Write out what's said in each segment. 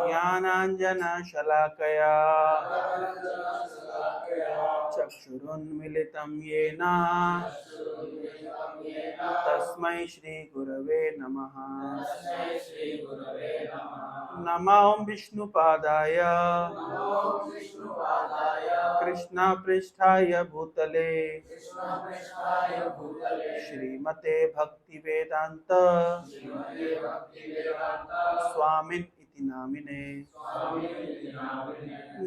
ज्ञानाञ्जनशलाकया चक्षुरुन्मिलितं येन तस्मै श्रीगुरवे नमः। नमो विष्णुपादाय कृष्णपृष्ठाय भूतले श्रीमते भक्तिवेदान्त स्वामिन् इति नामिने।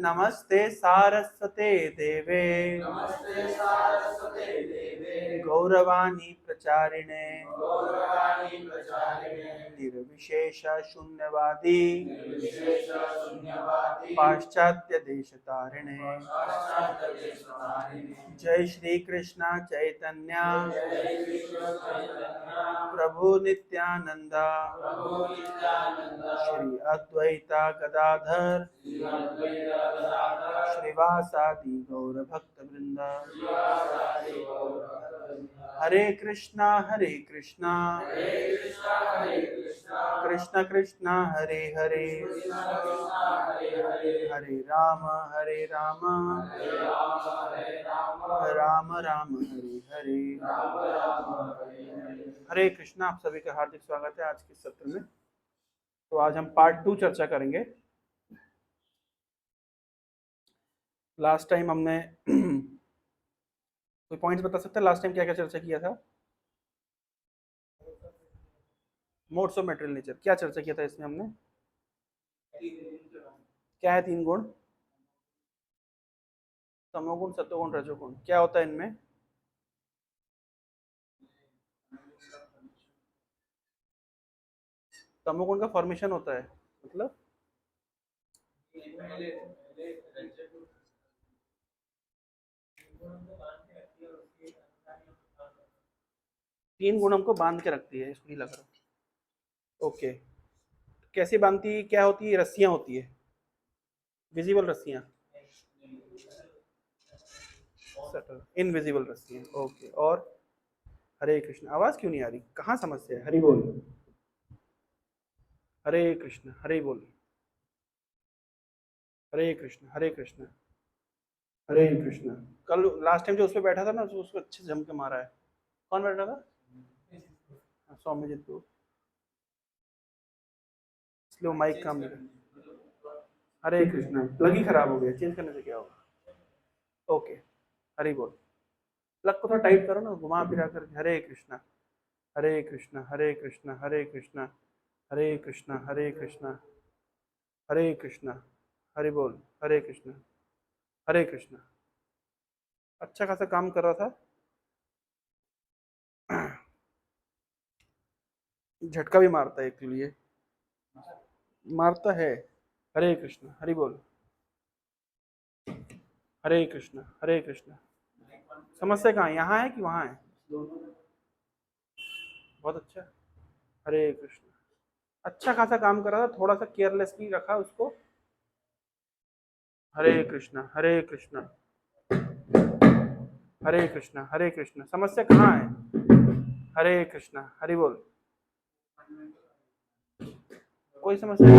नमस्ते सारस्वते देवे गौरवाणी प्रचारिणे निर्विशेष शून्यवादी पाश्चात्य देशतारिणे। जय श्री कृष्ण चैतन्य प्रभु नित्यानंदा श्री अद्वैता गदाधर श्रीवासादि गौर भक्त वृंदा। हरे कृष्णा कृष्ण कृष्णा हरे हरे हरे राम राम राम हरे हरे। हरे कृष्णा। आप सभी का हार्दिक स्वागत है आज के सत्र में। तो आज हम पार्ट 2 चर्चा करेंगे। लास्ट टाइम हमने कोई पॉइंट्स बता सकते हैं लास्ट टाइम क्या क्या चर्चा किया था? मोड्स ऑफ मेटेरियल नेचर क्या चर्चा किया था इसमें हमने? क्या है 3 गुण? तमोगुण, सत्वगुण, रजोगुण। क्या होता है इनमें? तमोगुण का फॉर्मेशन होता है, मतलब 3 गुण हमको बांध के रखती है, इसको ही लग रहा है। ओके, कैसे बांधती है? क्या होती है? रस्सियां होती है, विजिबल रस्सियां, इनविजिबल रस्सियां। ओके, और हरे कृष्ण। आवाज क्यों नहीं आ रही? कहाँ समस्या है? हरि बोल। हरे कृष्ण, हरे बोल। हरे कृष्ण हरे कृष्ण हरे कृष्ण। कल लास्ट टाइम जो उस पर बैठा था ना, उसको अच्छे से जम के मारा है। कौन बैठा था? सौम्यजीत को, इसलिए वो माइक काम नहीं कर। हरे कृष्ण। प्लग ही खराब हो गया, चेंज करने से क्या होगा? ओके, हरि बोल। प्लग को थोड़ा टाइट करो ना, घुमा फिरा कर। हरे कृष्ण हरे कृष्ण हरे कृष्ण हरे कृष्ण हरे कृष्ण हरे कृष्ण हरे कृष्ण। हरि बोल। हरे कृष्ण हरे कृष्ण। अच्छा खासा काम कर रहा था, झटका भी मारता है एक्चुअली, ये मारता है। हरे कृष्ण हरि बोल। हरे कृष्ण हरे कृष्ण। समस्या कहाँ है? यहाँ है कि वहाँ है? बहुत अच्छा। हरे कृष्ण। अच्छा खासा काम कर रहा था, थोड़ा सा केयरलेसली रखा उसको। हरे कृष्ण हरे कृष्ण हरे कृष्ण हरे कृष्ण। समस्या कहाँ है? हरे कृष्ण हरि बोल। कोई समस्या नहीं?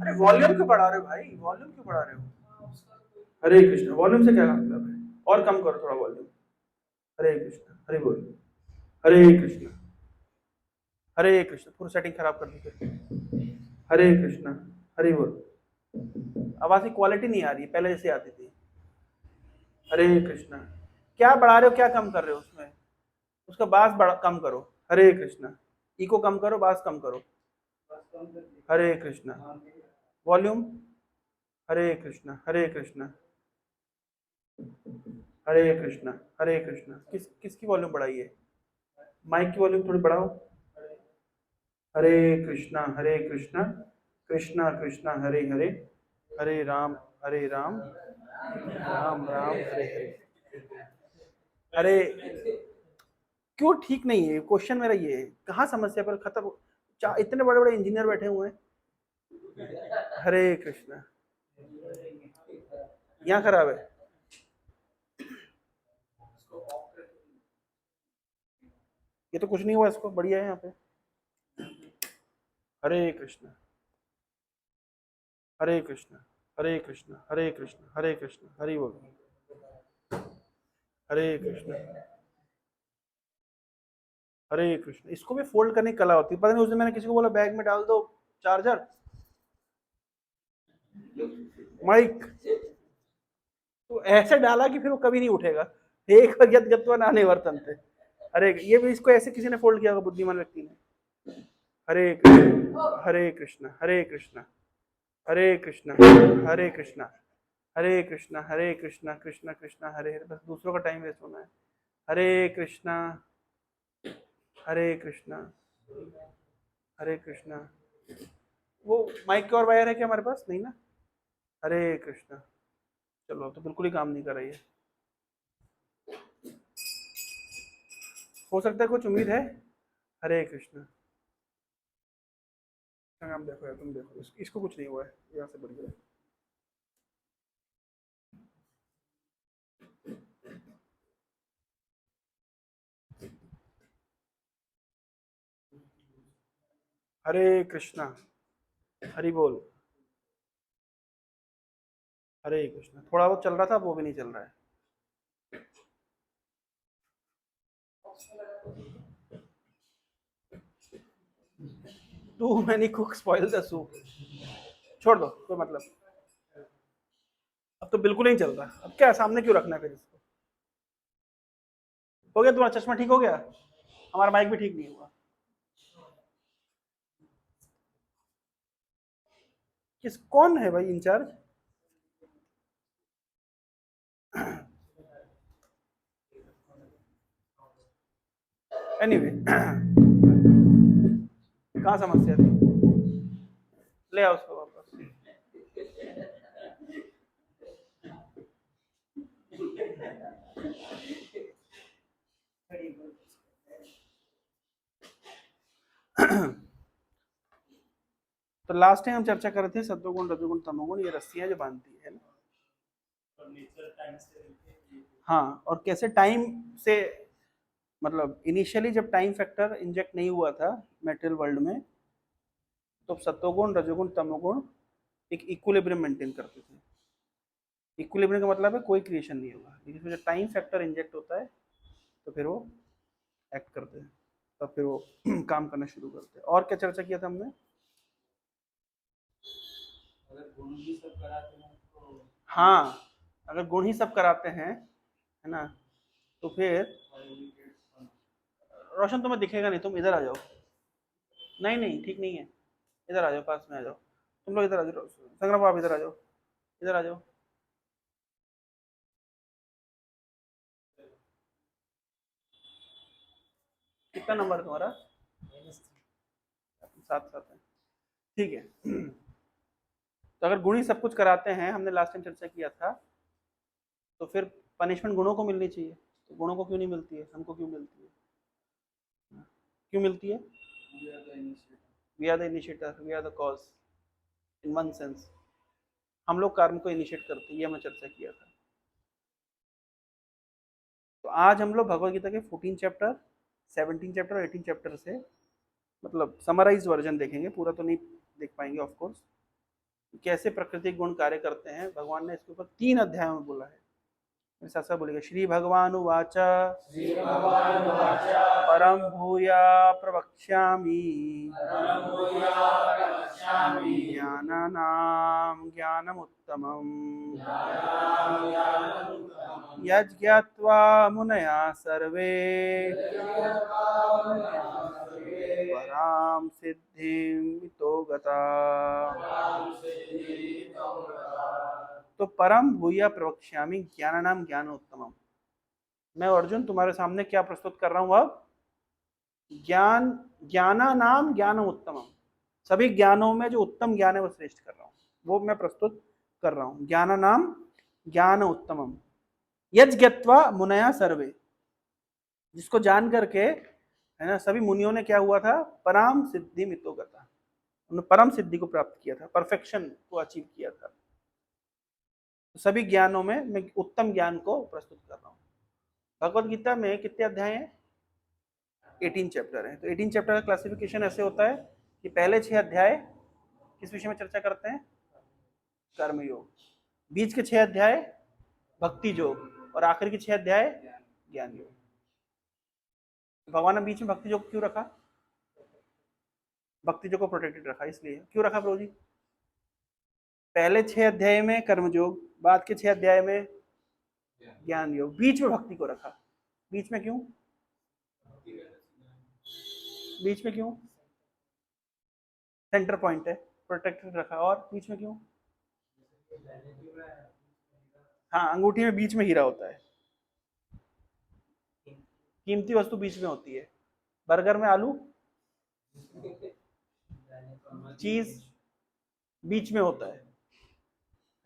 अरे वॉल्यूम क्यों बढ़ा रहे हो भाई? वॉल्यूम क्यों बढ़ा रहे हो? हरे कृष्ण। वॉल्यूम से क्या मतलब है? और कम करो थोड़ा वॉल्यूम। हरे कृष्ण हरि बोल। हरे कृष्ण हरे कृष्ण। पूरी सेटिंग खराब कर दी फिर। हरे कृष्ण हरि बोल। आवाज की क्वालिटी नहीं आ रही, पहले जैसे आती थी। हरे कृष्ण। क्या बढ़ा रहे हो, क्या कम कर रहे हो उसमें? उसका बास कम करो। हरे कृष्ण। इको कम करो, बास कम करो। हरे कृष्ण। वॉल्यूम। हरे कृष्ण हरे कृष्ण हरे कृष्ण हरे कृष्ण। किसकी वॉल्यूम बढ़ाई है? माइक की वॉल्यूम थोड़ी बढ़ाओ। हरे कृष्णा कृष्णा कृष्णा हरे हरे, हरे राम राम राम हरे हरे। अरे क्यों ठीक नहीं है? क्वेश्चन मेरा ये है, कहाँ समस्या पर खत्म? इतने बड़े बड़े इंजीनियर बैठे हुए हैं। हरे कृष्णा। यहाँ खराब है। ये तो कुछ नहीं हुआ, इसको बढ़िया है यहाँ पे। हरे कृष्ण हरे कृष्ण हरे कृष्ण हरे कृष्ण हरे कृष्ण हरि बोल। हरे कृष्ण हरे कृष्ण। इसको भी फोल्ड करने की कला होती है, पता नहीं उस दिन मैंने किसी को बोला बैग में डाल दो चार्जर, माइक, तो ऐसे डाला कि फिर वो कभी नहीं उठेगा। एक यद गत्वा नाने वर्तन्ते। अरे ये भी इसको ऐसे किसी ने फोल्ड किया होगा बुद्धिमान व्यक्ति ने। हरे कृष्ण हरे कृष्ण हरे कृष्ण हरे कृष्ण हरे कृष्ण हरे कृष्ण हरे कृष्ण कृष्ण कृष्ण हरे हरे। बस दूसरों का टाइम वेस्ट होना है। हरे कृष्ण हरे कृष्ण हरे कृष्ण। वो माइक की और वायर है क्या हमारे पास? नहीं ना। हरे कृष्ण। चलो अब तो बिल्कुल ही काम नहीं कर रही है। हो सकता है कुछ उम्मीद है। हरे कृष्ण। काम देखो यार, तुम देखो इसको कुछ नहीं हुआ है, यहाँ से बढ़ गया। हरे कृष्णा हरि बोल। हरे कृष्ण। थोड़ा बहुत चल रहा था, वो भी नहीं चल रहा है। Too many cook spoil the soup. छोड़ दो, कोई मतलब। अब तो बिल्कुल नहीं चल रहा, अब क्या सामने क्यों रखना है फिर इसको? हो गया तुम्हारा चश्मा ठीक हो गया? हमारा माइक भी ठीक नहीं हुआ। किस कौन है भाई इंचार्ज? एनीवे कहाँ समस्या थी? ले आओ उसको वापस। तो लास्ट टाइम हम चर्चा कर रहे थे सत्वगुण रजोगुण तमोगुण, ये रस्सियां जो बांधती है ना। हाँ, और कैसे टाइम से, मतलब इनिशियली जब टाइम फैक्टर इंजेक्ट नहीं हुआ था मेटेरियल वर्ल्ड में, तो सत्वगुण रजोगुण तमोगुण एक इक्विलिब्रियम मेंटेन करते थे। इक्विलिब्रियम का मतलब है कोई क्रिएशन नहीं होगा, लेकिन जब टाइम फैक्टर इंजेक्ट होता है तो फिर वो एक्ट करते हैं, तब फिर वो काम करना शुरू करते हैं। और क्या चर्चा किया था हमने? अगर गुण ही सब कराते हैं तो, हाँ, अगर गुण ही सब कराते हैं, है ना, तो फिर रोशन तुम्हें दिखेगा नहीं, तुम इधर आ जाओ। नहीं नहीं ठीक नहीं है, इधर आ जाओ, पास में आ जाओ। तुम लोग इधर आ जाओ, संग्राम आप इधर आ जाओ, इधर आ जाओ। कितना नंबर है तुम्हारा? सात सात है, ठीक है। तो अगर गुण ही सब कुछ कराते हैं, हमने लास्ट टाइम चर्चा किया था, तो फिर पनिशमेंट गुणों को मिलनी चाहिए, तो गुणों को क्यों नहीं मिलती है, हमको क्यों मिलती है? क्यों मिलती है? We are the initiator, we are the cause in one sense. हम लोग कर्म को इनिशिएट करते हैं, ये हमने चर्चा किया था। तो आज हम लोग भगवत गीता के 14 चैप्टर, 17 चैप्टर और 18 चैप्टर से, मतलब समराइज वर्जन देखेंगे, पूरा तो नहीं देख पाएंगे ऑफ कोर्स। कैसे प्रकृतिक गुण कार्य करते हैं, भगवान ने इसके ऊपर 3 अध्याय में बोला है। साथ साथ बोलेगा, श्री भगवान उवाच परम भूया प्रवक्ष्यामि ज्ञानानां ज्ञानमुत्तमम् यज्ञात्वा मुनया सर्वे परां सिद्धिं तो गता। तो परम भूया प्रवक्ष्यामि ज्ञानानां ज्ञानोत्तमम्। मैं अर्जुन तुम्हारे सामने क्या प्रस्तुत कर रहा हूं अब? ज्ञान, ज्ञानानाम ज्ञानम उत्तमम। सभी ज्ञानों में जो उत्तम ज्ञान है वो श्रेष्ठ कर रहा हूं, वो मैं प्रस्तुत कर रहा हूं। ज्ञानानाम ज्ञान उत्तमम यज्ञत्वा मुनया सर्वे। जिसको जान करके, है ना, सभी मुनियों ने क्या हुआ था? परम सिद्धि मितो गता। उन्होंने परम सिद्धि को प्राप्त किया था, परफेक्शन को अचीव किया था। तो सभी ज्ञानों में मैं उत्तम ज्ञान को प्रस्तुत कर रहा हूँ। भगवत गीता में कितने अध्याय हैं? 18 चैप्टर है। तो 18 चैप्टर का क्लासिफिकेशन ऐसे होता है कि पहले 6 अध्याय किस विषय में चर्चा करते हैं? कर्मयोग। बीच के 6 अध्याय भक्ति योग और आखिर के 6 अध्याय ज्ञान योग। भगवान ने बीच में भक्ति योग क्यों रखा? भक्ति योग को प्रोटेक्टेड रखा, इसलिए। क्यों रखा प्रभु जी? पहले 6 अध्याय में कर्म योग, बाद के 6 अध्याय में ज्ञान योग, बीच में भक्ति को रखा। बीच में क्यों? बीच में क्यों? सेंटर पॉइंट है, प्रोटेक्टेड रखा। और बीच में क्यों? हाँ, अंगूठी में बीच में हीरा होता है, कीमती वस्तु बीच में होती है। बर्गर में आलू, चीज बीच में होता है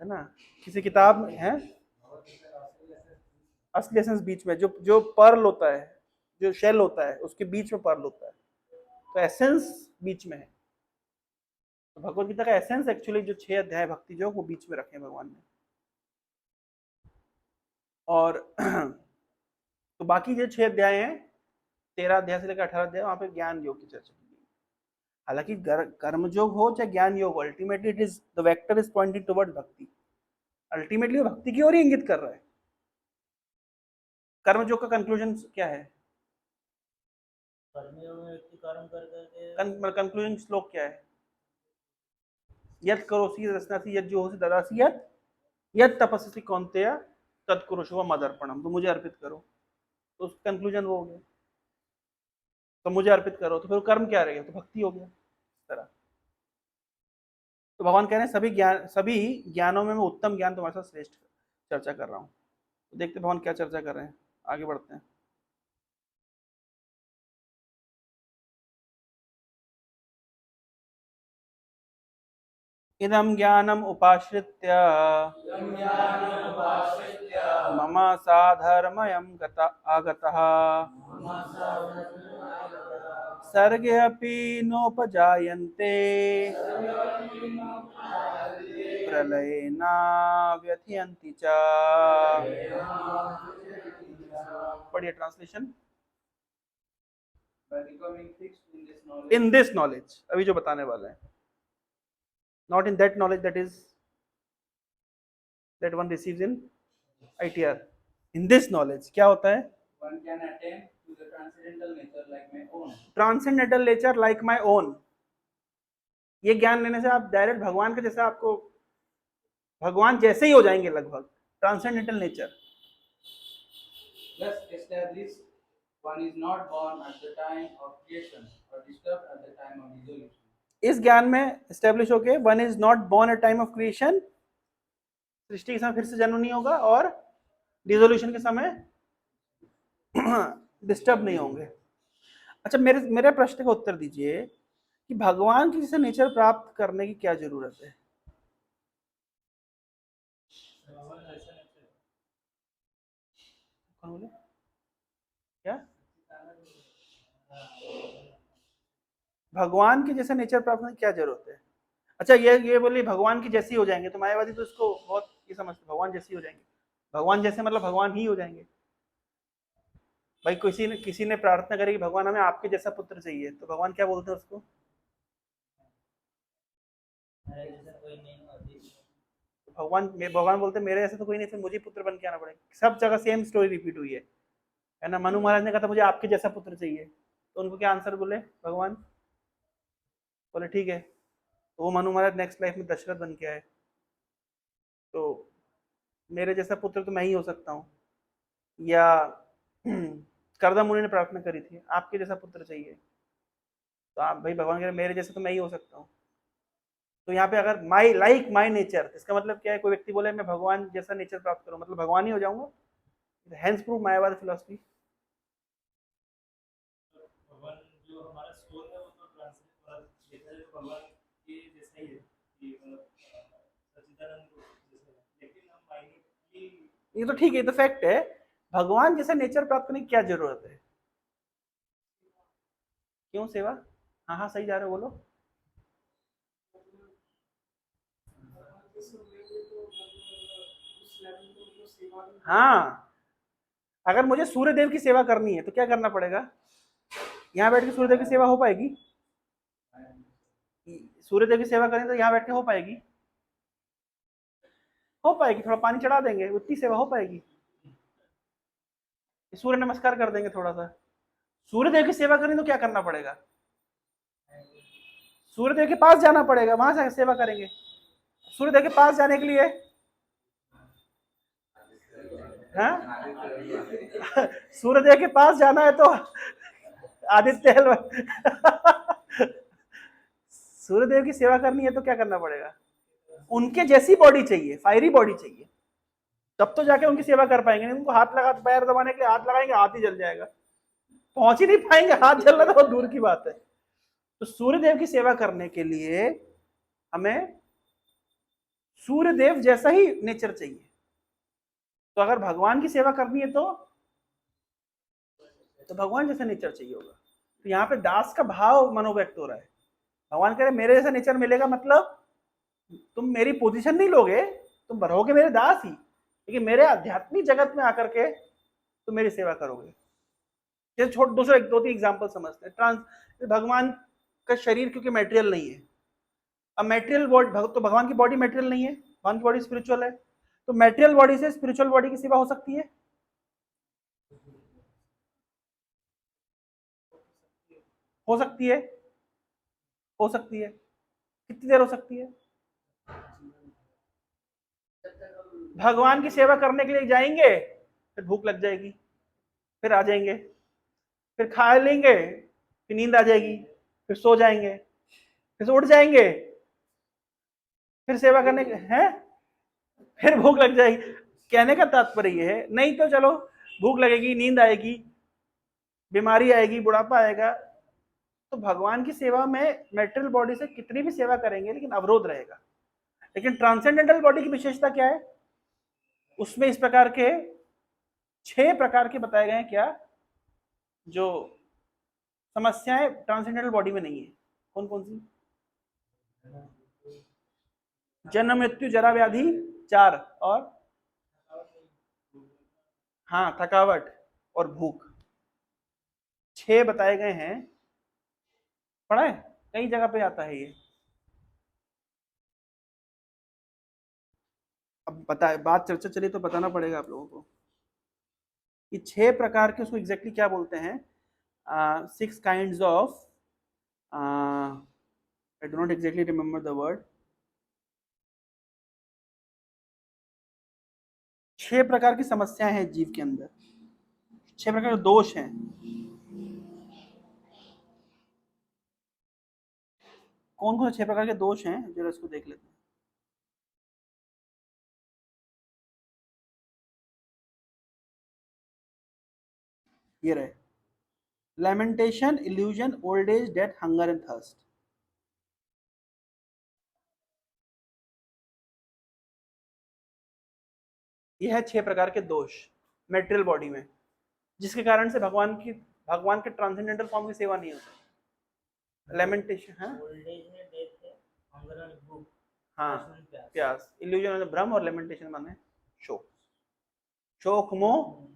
ना? किसी किताब में है असली एसेंस बीच में, जो पर्ल होता है, जो शेल होता है, उसके बीच में पर्ल होता है, तो एसेंस बीच में है। तो भगवत गीता का एसेंस एक्चुअली जो 6 अध्याय भक्ति जो वो बीच में रखे भगवान ने। और तो बाकी जो 6 अध्याय हैं, 13 अध्याय से लेकर 18 अध्याय, वहां पे ज्ञान योग की चर्चा की गई। हालांकि कर्म योग हो चाहे ज्ञान योग, ultimately it is the vector is pointing towards भक्ति। अल्टीमेटली वो भक्ति की ओर ही इंगित कर रहा है। कर्म योग का कंक्लूजन क्या है? कंक्लूजन श्लोक क्या है? यत् करोसि रसनासि यत् जोहोसि ददासि यत् तपस्सि कौन्तेय तत्कुरुष्व मदर्पणम। तो मुझे अर्पित करो, तो कंक्लूजन वो हो गया। तो मुझे अर्पित करो, तो फिर कर्म क्या रहेगा? तो भक्ति हो गया। इस तरह तो भगवान कह रहे हैं सभी ज्ञानों में मैं उत्तम ज्ञान तुम्हारे साथ श्रेष्ठ चर्चा कर रहा हूँ। तो देखते भगवान क्या चर्चा कर रहे हैं, आगे बढ़ते हैं। इदं ज्ञानम् उपाश्रित्य मम साधर्मयं आगतः सर्गे अपि नोपजायन्ते प्रलये न व्यथयन्ति च। पढ़िए ट्रांसलेशन। इन दिस नॉलेज, अभी जो बताने वाले हैं, not in that knowledge that one receives in ITR. In this knowledge क्या होता है? One can attain to the transcendental nature like my own. Transcendental nature like my own. ये ज्ञान लेने से आप डायरेक्ट भगवान के जैसा, आपको भगवान जैसे ही हो जाएंगे लगभग। Transcendental nature. Thus established, one is not born at the time of creation or disturbed at the time of dissolution. इस ज्ञान में एस्टेब्लिश होके one is not born at time of creation, सृष्टि के समय फिर से जन्म नहीं होगा, और डिसोल्यूशन के समय डिस्टर्ब नहीं होंगे। अच्छा, मेरे प्रश्न का उत्तर दीजिए कि भगवान की जैसे नेचर प्राप्त करने की क्या जरूरत है? कौन बोले क्या? भगवान की जैसे नेचर प्राप्त करने की क्या जरूरत है? अच्छा, ये बोले भगवान की जैसी हो जाएंगे, तो मायावादी तो इसको बहुत ये समझते, भगवान जैसी हो जाएंगे। भगवान जैसे मतलब भगवान ही हो जाएंगे। भाई किसी ने प्रार्थना करी कि भगवान हमें आपके जैसा पुत्र चाहिए, तो भगवान क्या बोलते हैं उसको? भगवान बोलते मेरे जैसे तो कोई नहीं, फिर मुझे पुत्र बन के आना पड़ेगा। सब जगह सेम स्टोरी रिपीट हुई है ना? मनु महाराज ने कहा था मुझे आपके जैसा पुत्र चाहिए, तो उनको क्या आंसर बोले भगवान? बोले ठीक है। तो वो मनु महाराज नेक्स्ट लाइफ में दशरथ बन के आए। तो मेरे जैसा पुत्र तो मैं ही हो सकता हूँ। या करदम मुनि ने प्रार्थना करी थी आपके जैसा पुत्र चाहिए, तो आप भाई भगवान कह रहे मेरे जैसा तो मैं ही हो सकता हूँ। तो यहाँ पे अगर माई नेचर, इसका मतलब क्या है? कोई व्यक्ति बोले मैं भगवान जैसा नेचर प्राप्त करूँ, मतलब भगवान ही हो जाऊंगा। Hence prove मायावाद philosophy. भगवान जो हमारा सोल है वो तो भगवान के जैसा ही है, ये तो ठीक है, ये तो फैक्ट है। भगवान जैसा नेचर प्राप्त करने की क्या जरूरत है? क्यों सेवा? हाँ हाँ सही जा रहे हो, बोलो। हाँ, अगर मुझे सूर्य देव की सेवा करनी है तो क्या करना पड़ेगा? यहाँ बैठ के सूर्यदेव की सेवा हो पाएगी? सूर्यदेव की सेवा करें तो यहाँ बैठ के हो पाएगी? हो पाएगी, थोड़ा पानी चढ़ा देंगे, उतनी सेवा हो पाएगी। सूर्य नमस्कार कर देंगे थोड़ा सा। सूर्यदेव की सेवा करें तो क्या करना पड़ेगा? सूर्यदेव के पास जाना पड़ेगा, वहां से सेवा करेंगे। सूर्यदेव के पास जाने के लिए सूर्यदेव के पास जाना है तो आदित्य सूर्यदेव की सेवा करनी है तो क्या करना पड़ेगा? उनके जैसी बॉडी चाहिए, फायरी बॉडी चाहिए, तब तो जाके उनकी सेवा कर पाएंगे। नहीं उनको हाथ लगा, पैर दबाने के लिए हाथ लगाएंगे, हाथ ही जल जाएगा, पहुंच ही नहीं पाएंगे, हाथ जलना तो बहुत दूर की बात है। तो सूर्यदेव की सेवा करने के लिए हमें सूर्यदेव जैसा ही नेचर चाहिए। तो अगर भगवान की सेवा करनी है तो भगवान जैसा नेचर चाहिए होगा। तो यहाँ पे दास का भाव मनोव्यक्त हो रहा है। भगवान कह रहे मेरे जैसा नेचर मिलेगा, मतलब तुम मेरी पोजीशन नहीं लोगे, तुम रहोगे मेरे दास ही, लेकिन मेरे आध्यात्मिक जगत में आकर के तुम मेरी सेवा करोगे। जैसे दूसरा 2-3 एग्जाम्पल समझते हैं। भगवान का शरीर क्योंकि मेटेरियल नहीं है, अब मेटेरियल बॉडी तो भगवान की बॉडी मेटेरियल नहीं है, भगवान की बॉडी स्पिरिचुअल है, तो मेटेरियल बॉडी से स्पिरिचुअल बॉडी की सेवा हो सकती है? हो सकती है, हो सकती है। कितनी देर हो सकती है? भगवान की सेवा करने के लिए जाएंगे, फिर भूख लग जाएगी, फिर आ जाएंगे, फिर खा लेंगे, फिर नींद आ जाएगी, फिर सो जाएंगे, फिर उठ जाएंगे, फिर सेवा करने के हैं, फिर भूख लग जाएगी। कहने का तात्पर्य ये है, नहीं तो चलो भूख लगेगी, नींद आएगी, बीमारी आएगी, बुढ़ापा आएगा, तो भगवान की सेवा में मेटेरियल बॉडी से कितनी भी सेवा करेंगे लेकिन अवरोध रहेगा। लेकिन ट्रांसेंडेंटल बॉडी की विशेषता क्या है? उसमें इस प्रकार के 6 प्रकार के बताए गए हैं क्या, जो समस्याएं ट्रांसेंडेंटल बॉडी में नहीं है। कौन कौन सी? जन्म मृत्यु जरा व्याधि 4, और हाँ थकावट और भूख, 6 बताए गए हैं। पढ़ा है, कई जगह पे आता है ये। अब बता, बात चर्चा चली तो बताना पड़ेगा आप लोगों को। ये 6 प्रकार के, उसको एग्जैक्टली क्या बोलते हैं? 6 kinds of, I do not exactly remember the word. 6 प्रकार की समस्याएं हैं जीव के अंदर, 6 प्रकार के दोष हैं। कौन कौन से 6 प्रकार के दोष हैं, जरा इसको देख लेते हैं। ये रहे, lamentation, illusion, old age, death, hunger and thirst. ये है 6 प्रकार के दोष मेटेरियल बॉडी में, जिसके कारण से भगवान के ट्रांसेंडेंटल फॉर्म की सेवा नहीं होती। लैमेंटेशन है, हाँ प्यास, इल्यूजन भ्रम, और लैमेंटेशन माने शोक, शोक मोह,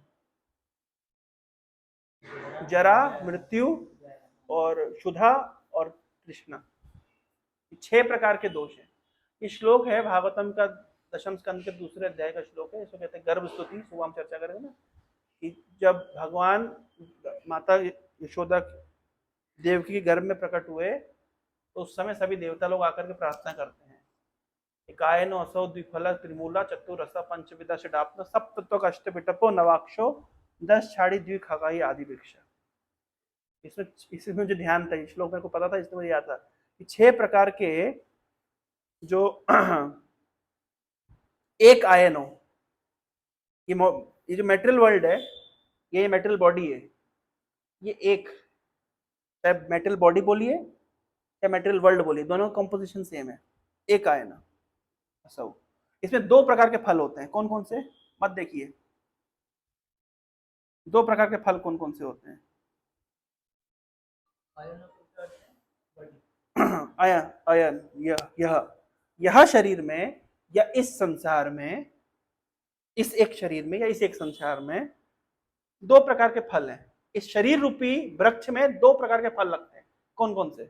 जरा मृत्यु और क्षुधा और तृष्णा, 6 प्रकार के दोष हैं। ये श्लोक है भागवतम का 10वें स्कंद के 2 अध्याय का श्लोक है। इसको कहते हैं गर्भ स्तुति, सुबह हम चर्चा करेंगे ना, कि जब भगवान माता यशोदा देवकी के गर्भ में प्रकट हुए तो उस समय सभी देवता लोग आकर के प्रार्थना करते हैं, कायनो असौ द्विफला त्रिमूला चतुरसा पंचविदा षडाप्न सप्तत्वक अष्टपिटपो नवाक्षो 10 छाड़ी द्विखगाई आदि वृक्ष। इसमें जो ध्यान था, इस श्लोक मेरे को पता था, इसमें मुझे याद था कि 6 प्रकार के जो एक आयन हो, ये जो मेटेरियल वर्ल्ड है, ये मेटेरियल बॉडी है, ये एक, चाहे मेटेरियल बॉडी बोलिए या मेटेरियल वर्ल्ड बोलिए, दोनों कंपोजिशन सेम है, एक आयन। ऐसा इसमें 2 प्रकार के फल होते हैं। कौन कौन से? मत देखिए, 2 प्रकार के फल कौन कौन से होते हैं? आयन, आयन, यह शरीर में या इस संसार में, इस एक शरीर में या इस एक संसार में 2 प्रकार के फल हैं। इस शरीर रूपी वृक्ष में दो प्रकार के फल लगते हैं। कौन कौन से?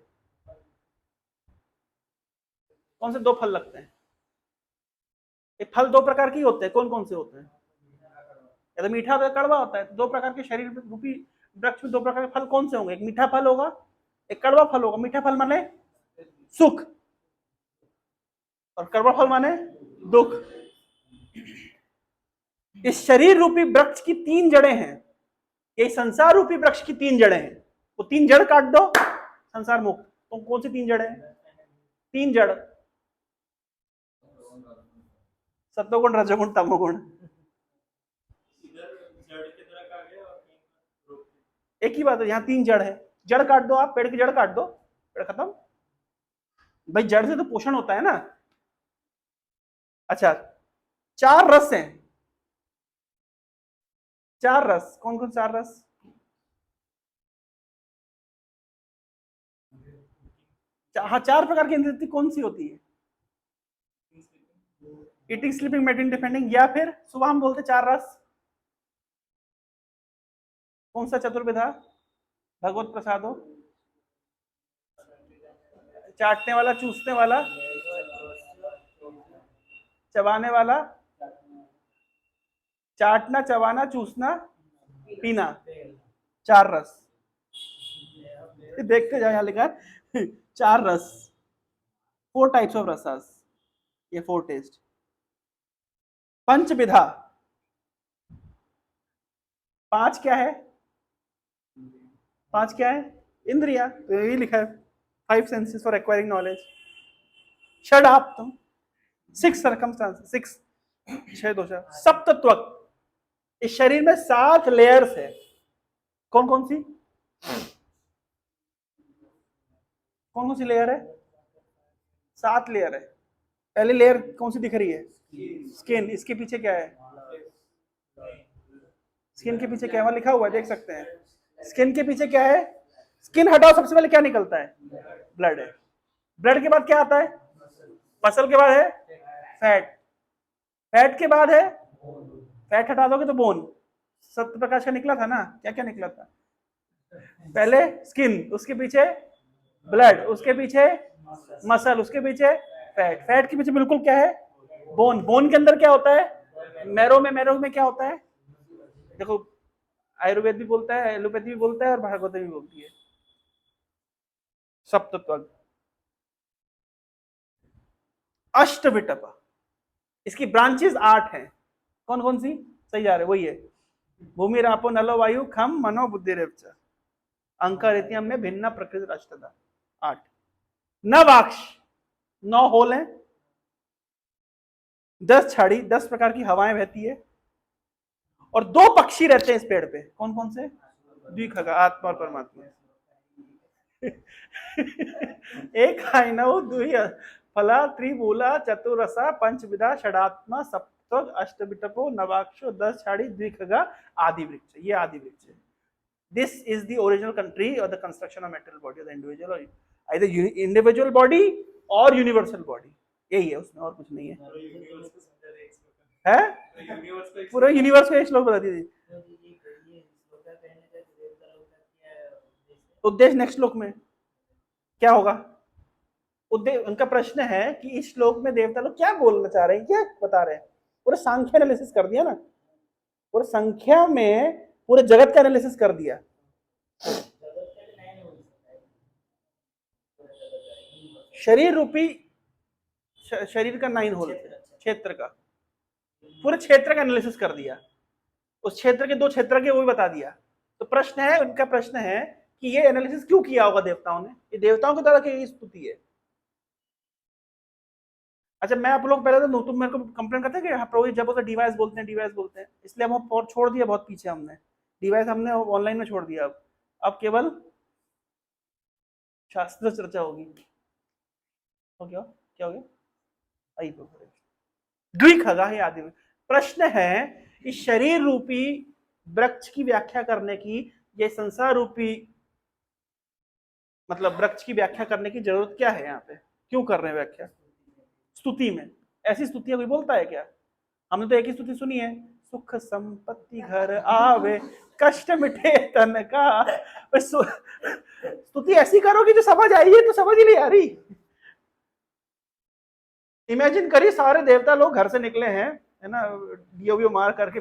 कौन से दो फल लगते हैं? ये फल दो प्रकार के होते हैं। कौन कौन से होते हैं? या तो मीठा होता है, कड़वा होता है। दो प्रकार के शरीर रूपी वृक्ष में दो प्रकार के फल कौन से होंगे? एक मीठा फल होगा, एक कड़वा फल होगा। मीठा फल माने सुख और कड़वा फल माने दुख। इस शरीर रूपी वृक्ष की तीन जड़ें हैं। ये संसार रूपी वृक्ष की तीन जड़ें हैं। वो तीन जड़ काट दो, संसार मुक्त। तो कौन सी तीन जड़ें? तीन जड़, सत्वगुण, रजोगुण, तमोगुण। एक ही बात है, यहाँ तीन जड़ है। जड़ काट दो आप, पेड़ की जड़ काट दो, पेड़ खत्म। भाई जड़ से तो पोषण होता है ना। अच्छा, चार रस हैं। चार रस कौन कौन? चार रस हाँ, चार प्रकार की इंद्रिय कौन सी होती है? Eating, sleeping, mating, defending. या फिर सुबह हम बोलते चार रस। कौन सा चतुर्विधा? भगवत प्रसादो, चाटने वाला, चूसने वाला, चबाने वाला। चाटना, चबाना, चूसना, पीना, चार रस। देखते जाओ, यहां लिखा है चार रस, 4 टाइप्स ऑफ रसस। ये 4 टेस्ट। पंचविधा, 5 क्या है? 5 क्या है? इंद्रिया। तो यही लिखा है, 5 सेंसेस फॉर एक्वायरिंग नॉलेज। षडाप्तम, 6 सर्कमस्टांस, 6 6 दोषा। सप्तत्वक, इस शरीर में 7 लेयर्स है। कौन कौन सी? कौन कौन सी लेयर है? 7 लेयर है। पहली लेयर कौन सी दिख रही है? स्किन। इसके पीछे क्या है? स्किन के पीछे क्या है? वहां लिखा हुआ है, देख सकते हैं। स्किन के पीछे क्या है? स्किन हटाओ, सबसे पहले क्या निकलता है? ब्लड है। ब्लड के बाद क्या आता है? मसल के बाद है फैट। फैट के बाद है, फैट हटा दोगे तो बोन। सत्य प्रकाश का निकला था ना, क्या क्या निकला था? पहले स्किन, उसके पीछे ब्लड, उसके पीछे मसल, उसके पीछे फैट। फैट के पीछे बिल्कुल क्या है? बोन। बोन के अंदर क्या होता है? मैरो में। मैरो में क्या होता है? देखो, आयुर्वेद भी बोलता है, एलोपैथी भी बोलता है और भागवत भी बोलती है। सप्तत्व। अष्टविटप, इसकी ब्रांचेस 8 हैं। कौन कौन सी? सही जा रहे, वही है। भूमि, रापो, नलो, वायु, खम, मनो, बुद्धि, रेवच। अंकारित्यम में भिन्न प्रकृति अष्टधा, 8। नवाक्ष, 9 होल हैं। 10 छड़ी, 10 प्रकार की हवाएं बहती है। और 2 पक्षी रहते हैं इस पेड़ पे। कौन कौन से? द्विखगा, आत्मा और परमात्मा। एक हाइनव, दुई फला, त्रिमूला, चतुरसा, पंचविधा, षडात्मा, सप्तक, अष्टविटपो, नवाक्षो, 10 छड़ी, द्विखगा, आदि वृक्ष। ये आदि वृक्ष है। This is the original country or the construction of material body of the individual, or either individual body or universal body। यही है, उसमें और कुछ नहीं है। पूरा यूनिवर्स का एक श्लोक बता दीजिए। उद्देश्य नेक्स्ट श्लोक में क्या होगा? उद्देश्य, उनका प्रश्न है कि इस श्लोक में देवता लोग क्या बोलना चाह रहे हैं, क्या बता रहे हैं। पूरा सांख्य एनालिसिस कर दिया ना, पूरा संख्या में पूरे जगत का एनालिसिस कर दिया। शरीर रूपी, शरीर का 9 होल, क्षेत्र का, पूरे क्षेत्र का एनालिसिस कर दिया। उस क्षेत्र के 2 क्षेत्र के वो भी बता दिया। तो प्रश्न है, उनका प्रश्न है कि ये एनालिसिस क्यों किया होगा देवताओं ने? ये देवताओं की तरह की स्तुति है। अच्छा, मैं आप लोग पहले तो तुम मेरे को कंप्लेन करते हैं कि प्रभु जब होता डिवाइस बोलते हैं, डिवाइस बोलते हैं, इसलिए हम और छोड़ दिया बहुत पीछे हमने। डिवाइस हमने ऑनलाइन में छोड़ दिया। अब केवल शास्त्र चर्चा होगी। हो गया? क्या हो गया? द्विखगा ही आदि। प्रश्न है, इस शरीर रूपी वृक्ष की व्याख्या करने की, ये संसार रूपी मतलब वृक्ष की व्याख्या करने की जरूरत क्या है? यहाँ पे क्यों कर रहे हैं व्याख्या? स्तुति में। ऐसी स्तुतियां कोई बोलता है क्या? हमने तो एक ही स्तुति सुनी है, सुख संपत्ति घर आवे, कष्ट मिटे तन का। स्तुति ऐसी करो कि जो समझ आई है तो समझ ही नहीं आ रही। इमेजिन करिए सारे देवता लोग घर से निकले हैं, है ना, डीओ मार करके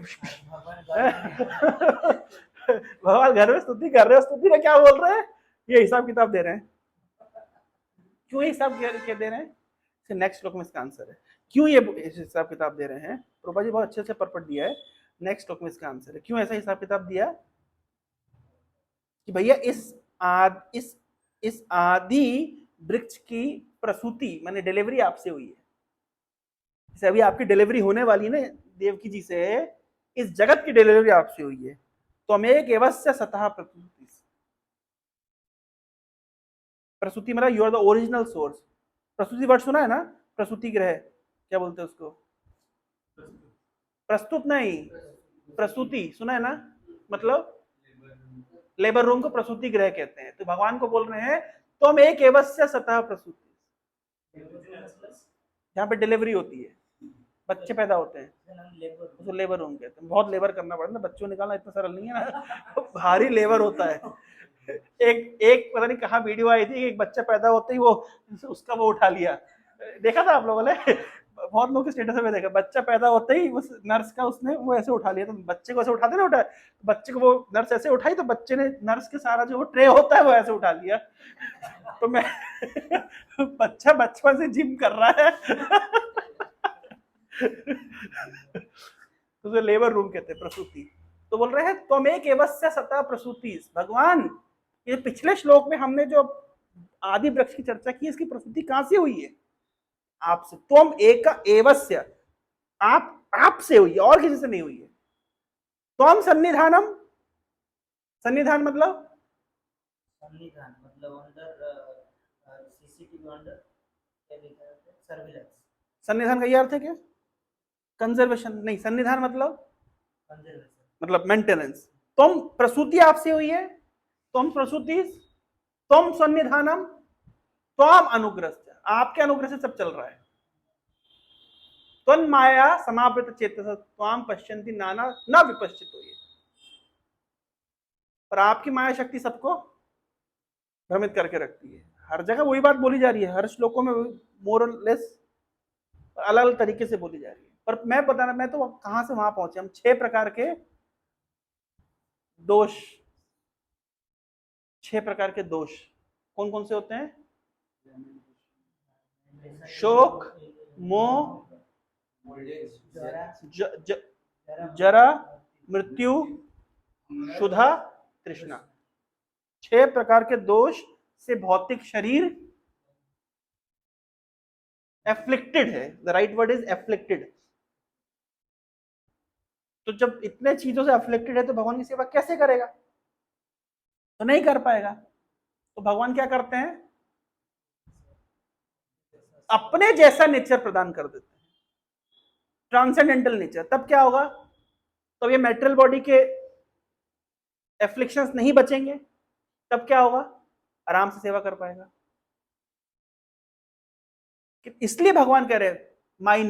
भगवान घर में स्तुति कर रहे हो, स्तुति में क्या बोल रहे हैं, ये हिसाब किताब दे रहे हैं। क्यों ये हिसाब दे रहे हैं? नेक्स्ट श्लोक में इसका आंसर है। क्यों ये हिसाब किताब दे रहे हैं? प्रभा जी बहुत अच्छे से परपट दिया है, नेक्स्ट श्लोक में इसका आंसर है। क्यों ऐसा हिसाब किताब दिया कि भैया इस आदि वृक्ष की प्रसूति माने डिलीवरी आपसे हुई है। जैसे अभी आपकी डिलीवरी होने वाली है ना देवकी जी से, इस जगत की डिलीवरी आपसे हुई है। तो हमें एक एवस्य सतः प्रसूति, प्रसूति मतलब you are the original source. प्रसूति वर्ड सुना है ना, प्रसूति ग्रह क्या बोलते हैं उसको? प्रस्तुत नहीं, प्रसूति सुना है ना, मतलब लेबर रूम को प्रसूति ग्रह कहते हैं। तो भगवान को बोल रहे हैं तो हम एक एवस्य सतः प्रसूति, जहाँ पे डिलीवरी होती है, बच्चे पैदा होते हैं, उसको लेबर रूम कहते हैं। बहुत लेबर करना पड़ता है, बच्चों निकालना इतना सरल नहीं है ना, भारी लेबर होता है। एक पता नहीं कहाँ वीडियो आई थी, एक बच्चा पैदा होते ही वो उसका वो उठा लिया, देखा था आप लोगों ने? बहुत लोगों के स्टेटस में देखा, बच्चा पैदा होते ही उस नर्स का उसने वो ऐसे उठा लिया। तो बच्चे को ऐसे उठाते ना, उठा बच्चे को वो नर्स ऐसे उठाई तो बच्चे ने नर्स के सारा जो ट्रे होता है वो ऐसे उठा लिया। तो मैं बच्चा बचपन से जिम कर रहा है। तो लेबर रूम कहते हैं प्रसूति। तो बोल रहे हैं तुम एक एवस्य सतः प्रसूति। भगवान ये पिछले श्लोक में हमने जो आदि वृक्ष की चर्चा की, इसकी प्रसूति कहां से हुई है? आपसे। तुम एक एवस्य, आपसे हुई है और किसी से नहीं हुई है। तुम सन्निधानम, सन्निधान मतलब अंदर सीसीटीवी अंदर सर्विलेंस। सन्निधान का ये अर्थ है क्या? कंजर्वेशन नहीं, सन्निधान मतलब मेंटेनेंस। तुम प्रसूति आपसे हुई है, तुम प्रसूति, तुम सन्निधानम, तुम अनुग्रह, आपके अनुग्रह से सब चल रहा है। त्वं माया समावृत चेतस त्वाम पश्यन्ति नाना न विपश्चितो। ये पर आपकी माया शक्ति सबको भ्रमित करके रखती है। हर जगह वही बात बोली जा रही है, हर श्लोकों में मोर और लेस अलग अलग तरीके से बोली जा रही है। पर मैं बताना, मैं तो कहां से वहां पहुंचे। हम 6 प्रकार के दोष, 6 प्रकार के दोष कौन कौन से होते हैं? शोक, मोह, जरा, मृत्यु, क्षुधा, तृष्णा। 6 प्रकार के दोष से भौतिक शरीर एफ्लिक्टेड है। The right word is afflicted. तो जब इतने चीजों से एफ्लिक्टेड है तो भगवान की सेवा कैसे करेगा? तो नहीं कर पाएगा। तो भगवान क्या करते हैं? अपने जैसा नेचर प्रदान कर देते हैं, ट्रांसेंडेंटल नेचर। तब क्या होगा? तब ये मेटेरियल बॉडी के एफ्लिक्शंस नहीं बचेंगे। तब क्या होगा? आराम से सेवा कर पाएगा। इसलिए भगवान कह रहे हैं my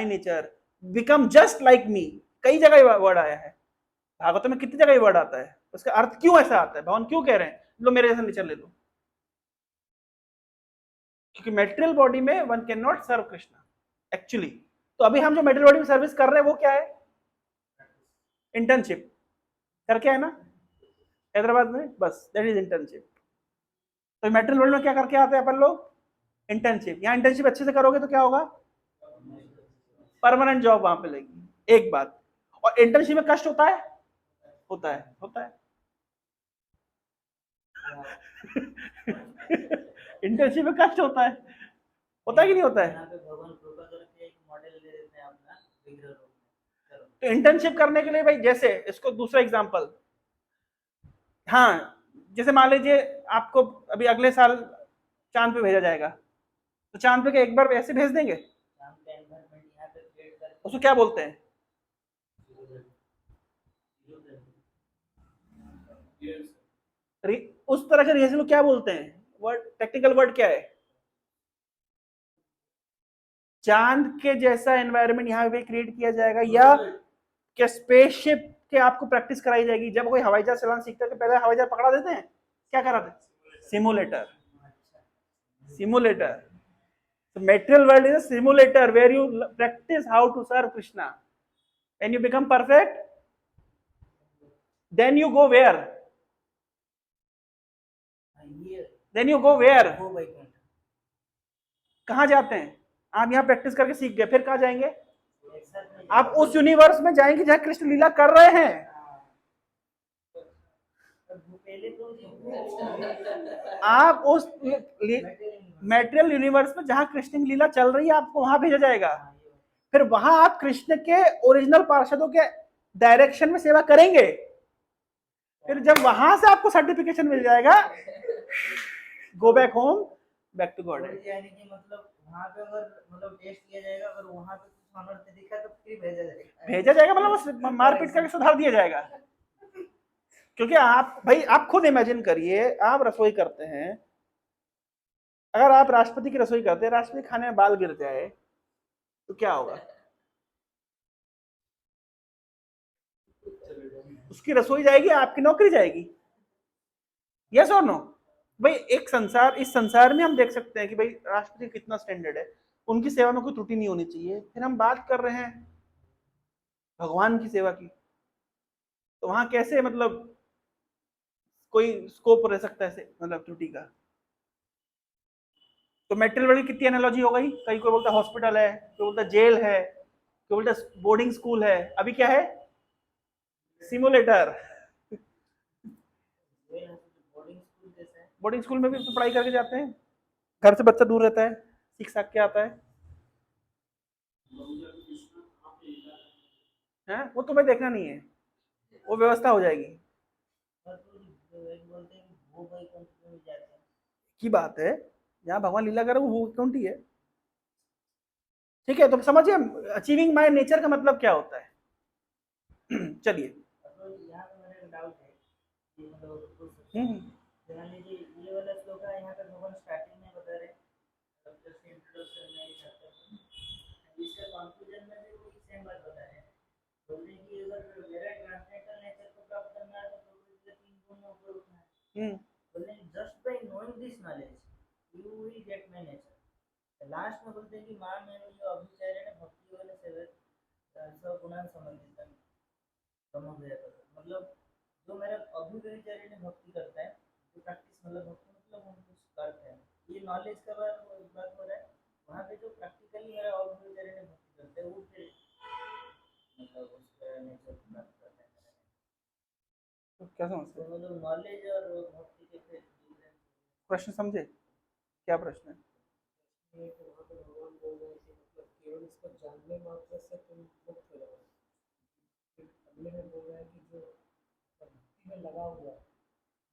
nature become just like me. कई जगह वर्ड आया है, भागवत में कितनी जगह वर्ड आता है। उसका अर्थ क्यों ऐसा आता है? भगवान क्यों कह रहे हैं लो मेरे जैसा नेचर ले लो? क्योंकि मेटेरियल बॉडी में one can not serve Krishna actually. तो अभी हम जो मेटेरियल बॉडी में सर्विस कर रहे हैं वो क्या है? इंटर्नशिप करके है ना हैदराबाद में, बस दैट इज इंटर्नशिप। तो मेटेरियल बॉडी में क्या करके आते हैं अपन लोग? इंटर्नशिप। यहाँ इंटर्नशिप अच्छे से करोगे तो क्या होगा? परमानेंट जॉब वहां पे लगेगी। एक बात। और इंटर्नशिप में कष्ट होता है? होता है इंटर्नशिप में कष्ट होता है कि नहीं होता है? तो इंटर्नशिप करने के लिए भाई, जैसे इसको दूसरा एग्जांपल, हाँ जैसे मान लीजिए आपको अभी अगले साल चांद पे भेजा जाएगा, तो चांद पे एक बार ऐसे भेज देंगे? उसको क्या बोलते हैं? उस तरह के रिहर्सल क्या बोलते हैं? वर्ड, टेक्निकल वर्ड क्या है? चांद के जैसा एनवायरनमेंट यहाँ पे क्रिएट किया जाएगा, या क्या स्पेसशिप के आपको प्रैक्टिस कराई जाएगी? जब कोई हवाई जहाज चलाना सीखता है तो पहले हवाई जहाज पकड़ा देते हैं, क्या कराते हैं? Simulator. Simulator. The material world is a simulator where you practice how to serve Krishna. When you become perfect, then you go where? Then you go where? कहाँ जाते हैं? आप यहाँ प्रैक्टिस करके सीख गए, फिर कहाँ जाएंगे? आप उस यूनिवर्स में जाएंगे जहाँ कृष्ण लीला कर रहे हैं। आप उस मैटेरियल यूनिवर्स में जहां कृष्ण की लीला चल रही है, आपको वहां भेजा जाएगा। फिर वहां आप कृष्ण के ओरिजिनल पार्षदों के डायरेक्शन में सेवा करेंगे। फिर जब वहां से आपको सर्टिफिकेशन मिल जाएगा, go back home, back to God. मतलब वहां पे अगर मतलब टेस्ट किया जाएगा, अगर वहां पे कुछ ऑनर नहीं दिखा तो फिर भेजा जाएगा, मतलब मारपीट करके सुधार दिया जाएगा। क्योंकि आप भाई, आप खुद इमेजिन करिए, आप रसोई करते हैं, अगर आप राष्ट्रपति की रसोई करते हैं, राष्ट्रपति खाने में बाल गिर जाए तो क्या होगा? उसकी रसोई जाएगी, आपकी नौकरी जाएगी। यस और नो? भाई एक संसार, इस संसार में हम देख सकते हैं कि भाई राष्ट्रपति कितना स्टैंडर्ड है, उनकी सेवा में कोई त्रुटि नहीं होनी चाहिए। फिर हम बात कर रहे हैं भगवान की सेवा की, तो वहां कैसे मतलब कोई स्कोप रह सकता है मतलब त्रुटि का? तो मेटेरियल वर्ल्ड की कितनी एनालॉजी हो गई? कहीं कोई बोलता हॉस्पिटल है, कोई बोलता जेल है, कोई बोलता बोर्डिंग स्कूल है। अभी क्या है? सिमुलेटर। बोर्डिंग स्कूल में भी तो पढ़ाई करके जाते हैं, घर से बच्चा दूर रहता है, सीख साख के आता है। वो तुम्हें देखना नहीं है, वो व्यवस्था हो जाएगी। की बात है, जहाँ भगवान लीला करे वो कौन है? ठीक है, तो समझिए अचीविंग माय नेचर का मतलब क्या होता है। चलिए, ये वाला श्लोक है यहाँ पे भगवान स्टार्टिंग में बता रहे, जैसे इंट्रोडक्शन में इसका कंक्लूजन में भी वही सेम बात बता रहे हैं। बोलते हैं कि अगर मेरा ट्रांसनेशनल नेचर को प्राप्त करना है तो तीन गुण में ऊपर उठना है। बोलते हैं just by knowing this knowledge you will get my nature. Last में बोलते हैं कि मां में जो अभिचारेण भक्ति वाले सेवा सब गुणान संबंधित है, मतलब जो मेरा अभिचारेण भक्ति करता है, जो प्रैक्टिस मतलब भक्ति मतलब हम कुछ करते हैं, ये नॉलेज का बात हो रहा है। वहाँ पे जो प्रैक्टिकली मेरा अभिचारेण भक्ति करते हैं वो फिर मतलब उसका नेचर प्राप्त करते हैं। तो क्या समझते हैं? मतलब नॉलेज और भक्ति के फिर प्रश्न समझे? क्या प्रश्न है? भगवान बोल रहे हैं कि मतलब केवल इसको जानने मात्र से तुम मुक्त हो जाओगे। अगले में बोल रहा है कि जो भक्ति में लगा हुआ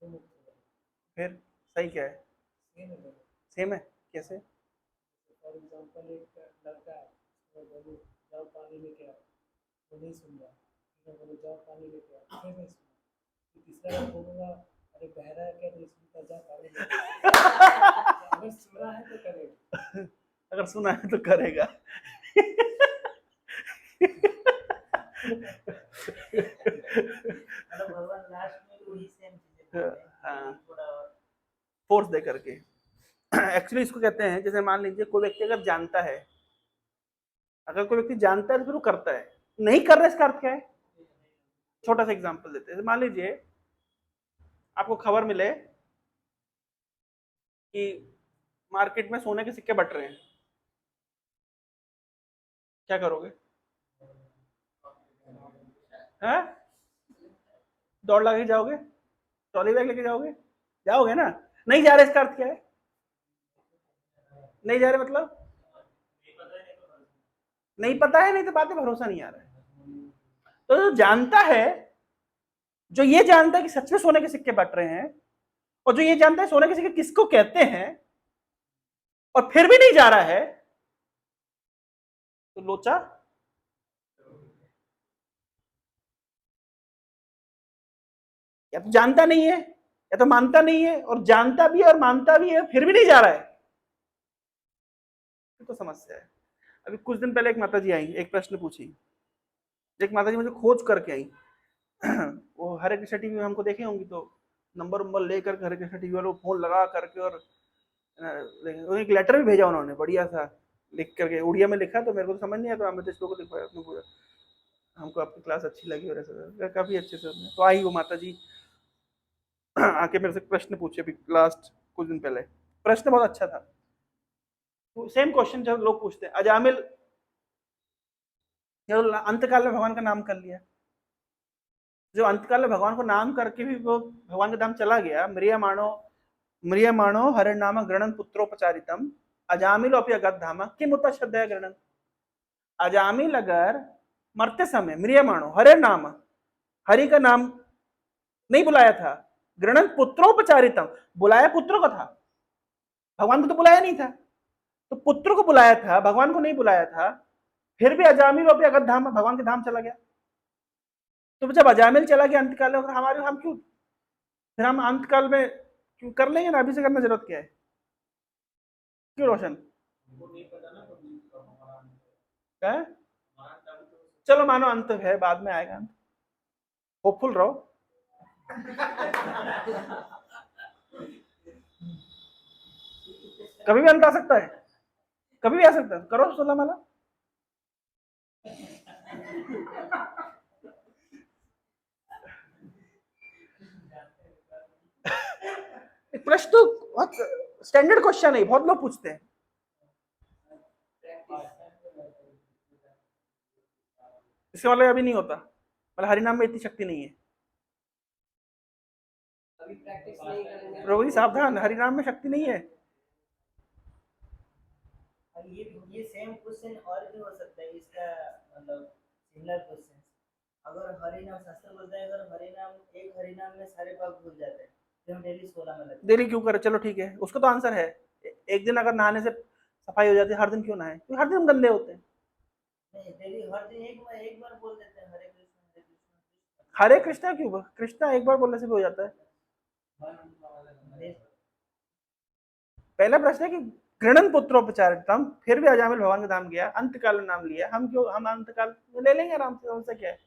वो मुक्त हो जाएगा। फिर सही क्या है? सेम है। कैसे? फॉर एग्जांपल एक लड़का है, वो बोलो जाओ पानी लेके आओ, वो नहीं सुन रहा, मैं बोलो जाओ पानी लेके आओ, फिर नहीं सुना, तीसरा बार बोलूँगा अरे बहरा है क्या नहीं सुनता, जा पानी लेके। अगर सुना है तो करेगा, अगर सुना है तो करेगा। मतलब भगवान लास्ट में वही सेम चीजें बोलते हैं, थोड़ा फोर्स दे करके। एक्चुअली इसको कहते हैं, जैसे मान लीजिए कोई व्यक्ति अगर जानता है, अगर कोई व्यक्ति जानता है तो फिर वो करता है, नहीं कर रहा इसका अर्थ क्या है? छोटा सा एग्जांपल देते हैं। मान लीजिए आपको खबर मिले कि मार्केट में सोने के सिक्के बट रहे हैं, क्या करोगे? हैं? दौड़ लगा के जाओगे? ट्रॉली बैग लेके जाओगे? जाओगे ना? नहीं जा रहे इसका अर्थ क्या है? नहीं जा रहे मतलब नहीं पता है, नहीं तो बातें भरोसा नहीं आ रहा है। तो जो जानता है, जो ये जानता है कि सच में सोने के सिक्के बट रहे हैं, और जो ये जानता है सोने के सिक्के किसको कहते हैं, और फिर भी नहीं जा रहा है, तो लोचा। या तो जानता नहीं है, या तो मानता नहीं है, और जानता भी है और मानता भी है, फिर भी नहीं जा रहा है, तो समस्या है। अभी कुछ दिन पहले एक माता जी आई, एक प्रश्न पूछी एक माता जी मुझे खोज करके आई वो हरे कृष्ण टीवी में हमको देखे होंगी, तो नंबर नंबर लेकर हरे कृष्ण टीवी वालों फोन लगा करके, और एक लेटर भी भेजा उन्होंने बढ़िया सा लिख करके, उड़िया में लिखा, तो मेरे को तो समझ नहीं आया, तो अमृतेश को लिखवाया उसने पूरा, हमको आपकी क्लास अच्छी लगी और ऐसा काफी अच्छे से तो आई वो माता जी आके मेरे से प्रश्न पूछे अभी लास्ट कुछ दिन पहले, प्रश्न बहुत अच्छा था। तो सेम क्वेश्चन जब लोग पूछते हैं, अजामिल जब अंतकाल में भगवान का नाम कर लिया, जो अंतकाल में भगवान को नाम करके भी वो भगवान का नाम चला गया, म्रियमाणो हरे नाम गृणन पुत्रोपचारितम अजामिल अगत धाम किम उत श्रद्धया गृणन। अजामिल अगर मरते समय म्रियमाणो हरे नाम, हरि का नाम नहीं बुलाया था, गृणन पुत्रोपचारितम बुलाया पुत्रों को था, भगवान को तो बुलाया नहीं था, तो पुत्र को बुलाया था, भगवान को नहीं बुलाया था, फिर भी अजामिल अगत धाम, भगवान के धाम चला गया। तो जब अजामिल चला गया अंतकाल में, हमारे हम क्यों, फिर हम अंतकाल में क्यों कर लेंगे ना, अभी से करना जरूरत क्या है, क्यों रोशन है? चलो मानो अंत है, बाद में आएगा अंत, होपफुल रहो। कभी भी अंत आ सकता है, कभी भी आ सकता है, करो 16 माला। प्रश्न तो बहुत स्टैंडर्ड क्वेश्चन है, बहुत लोग पूछते हैं। इसके मतलब अभी नहीं होता, मतलब हरिनाम में इतनी शक्ति नहीं है। प्रभु जी सावधान, हरिनाम में शक्ति नहीं है। ये सेम क्वेश्चन और भी हो सकता है, इसका मतलब सिमिलर क्वेश्चन, अगर हरिनाम शास्त्र बोलता है, अगर हरिनाम एक हरिनाम में सारे पाप धुल जाते हैं, तो हम डेली 16 में लगते डेली क्यों करे, चलो ठीक है, उसका तो आंसर है, एक दिन अगर नहाने से सफाई हो जाती है, हर दिन क्यों नहाए, क्योंकि हर दिन हम गंदे होते हैं। नहीं, डेली हर दिन एक बार बोल देते हैं हरे कृष्ण हरे कृष्ण। हरे कृष्णा क्यों, कृष्णा एक बार बोलने से भी हो जाता है। पहला प्रश्न है कि गृणन पुत्रोपचारितम, फिर भी अजामिल भगवान का धाम गया, अंतकाल में नाम लिया, हम क्यों, हम अंतकाल में ले लेंगे आराम से, हमसे क्या है,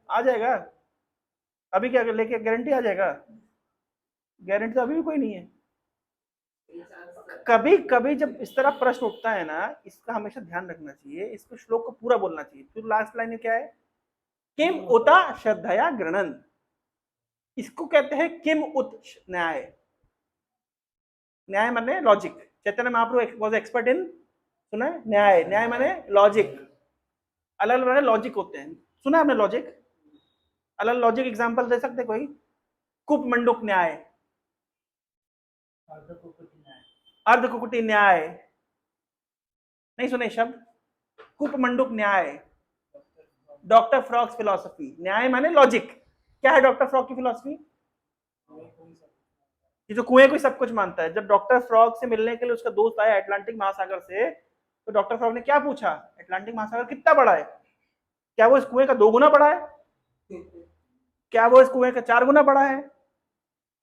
आ जाएगा। अभी क्या लेके गारंटी आ जाएगा, गारंटी तो अभी भी कोई नहीं है। कभी कभी जब इस तरह प्रश्न उठता है ना, इसका हमेशा ध्यान रखना चाहिए, इसको श्लोक को पूरा बोलना चाहिए। फिर लास्ट लाइन में क्या है, किम उता श्रद्धया गृणन, इसको कहते हैं किम उत न्याय। न्याय माने logic, Chaitanya Mahaprabhu was expert in, सुना है न्याय, न्याय माने लॉजिक, अलग अलग लॉजिक होते हैं, सुना है आपने लॉजिक, अलग लॉजिक एग्जांपल दे सकते कोई, कुप मंडूक न्याय, अर्ध कुकुटी न्याय, नहीं सुने शब्द, कुप मंडूक न्याय, डॉक्टर फ्रॉक्स फिलोसफी। न्याय माने लॉजिक, क्या है डॉक्टर फ्रॉक की फिलोसफी, ये जो कुएं को सब कुछ मानता है। जब डॉक्टर फ्रॉग से मिलने के लिए उसका दोस्त आया अटलांटिक महासागर से, तो डॉक्टर फ्रॉग ने क्या पूछा, अटलांटिक महासागर कितना बड़ा है, क्या वो इस कुएं का 2 गुना बड़ा है, क्या वो इस कुएं का 4 गुना बड़ा है,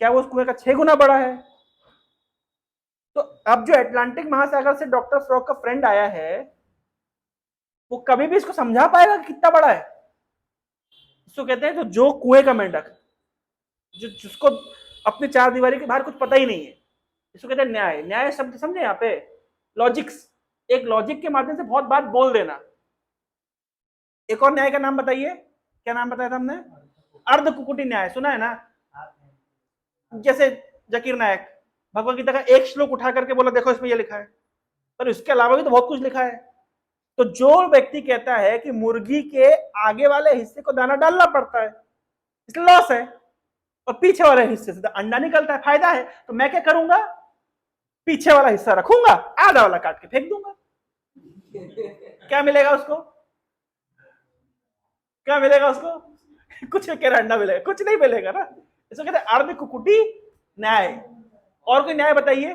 क्या वो उस कुएं का 6 गुना बड़ा है। तो अब जो अटलांटिक महासागर से डॉक्टर फ्रॉग का फ्रेंड आया है, वो कभी भी इसको समझा पाएगा कि कितना बड़ा है। इसको कहते हैं तो जो कुएं का मेंढक, जिसको अपनी 4 दीवारी के बाहर कुछ पता ही नहीं है, इसको कहते हैं न्याय। न्याय शब्द समझे यहाँ पे, लॉजिक्स, एक लॉजिक के माध्यम से बहुत बात बोल देना। एक और न्याय का नाम बताइए, क्या नाम बताया था हमने, अर्ध कुकुटी न्याय, सुना है ना। जैसे जकीर नायक भगवत गीता का एक श्लोक उठा करके बोला देखो इसमें ये लिखा है, पर इसके अलावा भी तो बहुत कुछ लिखा है। तो जो व्यक्ति कहता है कि मुर्गी के आगे वाले हिस्से को दाना डालना पड़ता है, इसलिए लॉस है, और पीछे वाले हिस्से से अंडा निकलता है, फायदा है, तो मैं क्या करूंगा, पीछे वाला हिस्सा रखूंगा, आधा वाला काट के फेंक दूंगा। क्या मिलेगा उसको, क्या मिलेगा उसको, कुछ कह रहा अंडा मिलेगा, कुछ नहीं मिलेगा ना। इसको कहते हैं अर्ध कुकुटी न्याय। और कोई न्याय बताइए,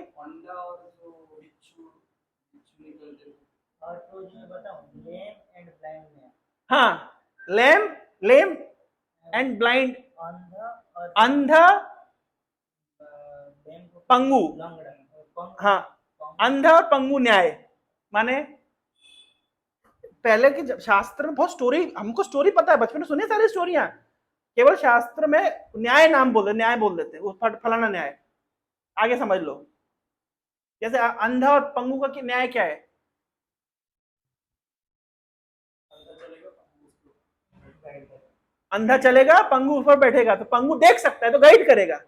हाँ, लेम लेम एंड ब्लाइंड, अंध पंगु, हाँ, अंध और पंगु न्याय माने पहले के शास्त्र में बहुत स्टोरी, हमको स्टोरी पता है, बचपन में सुने सारी स्टोरियां, केवल शास्त्र में न्याय नाम बोल, न्याय बोल देते हैं, वो फलाना न्याय, आगे समझ लो। जैसे अंधा और पंगु का न्याय क्या है? अंधा चलेगा, पंगु ऊपर बैठेगा, तो पंगु देख सकता है तो गाइड करेगा,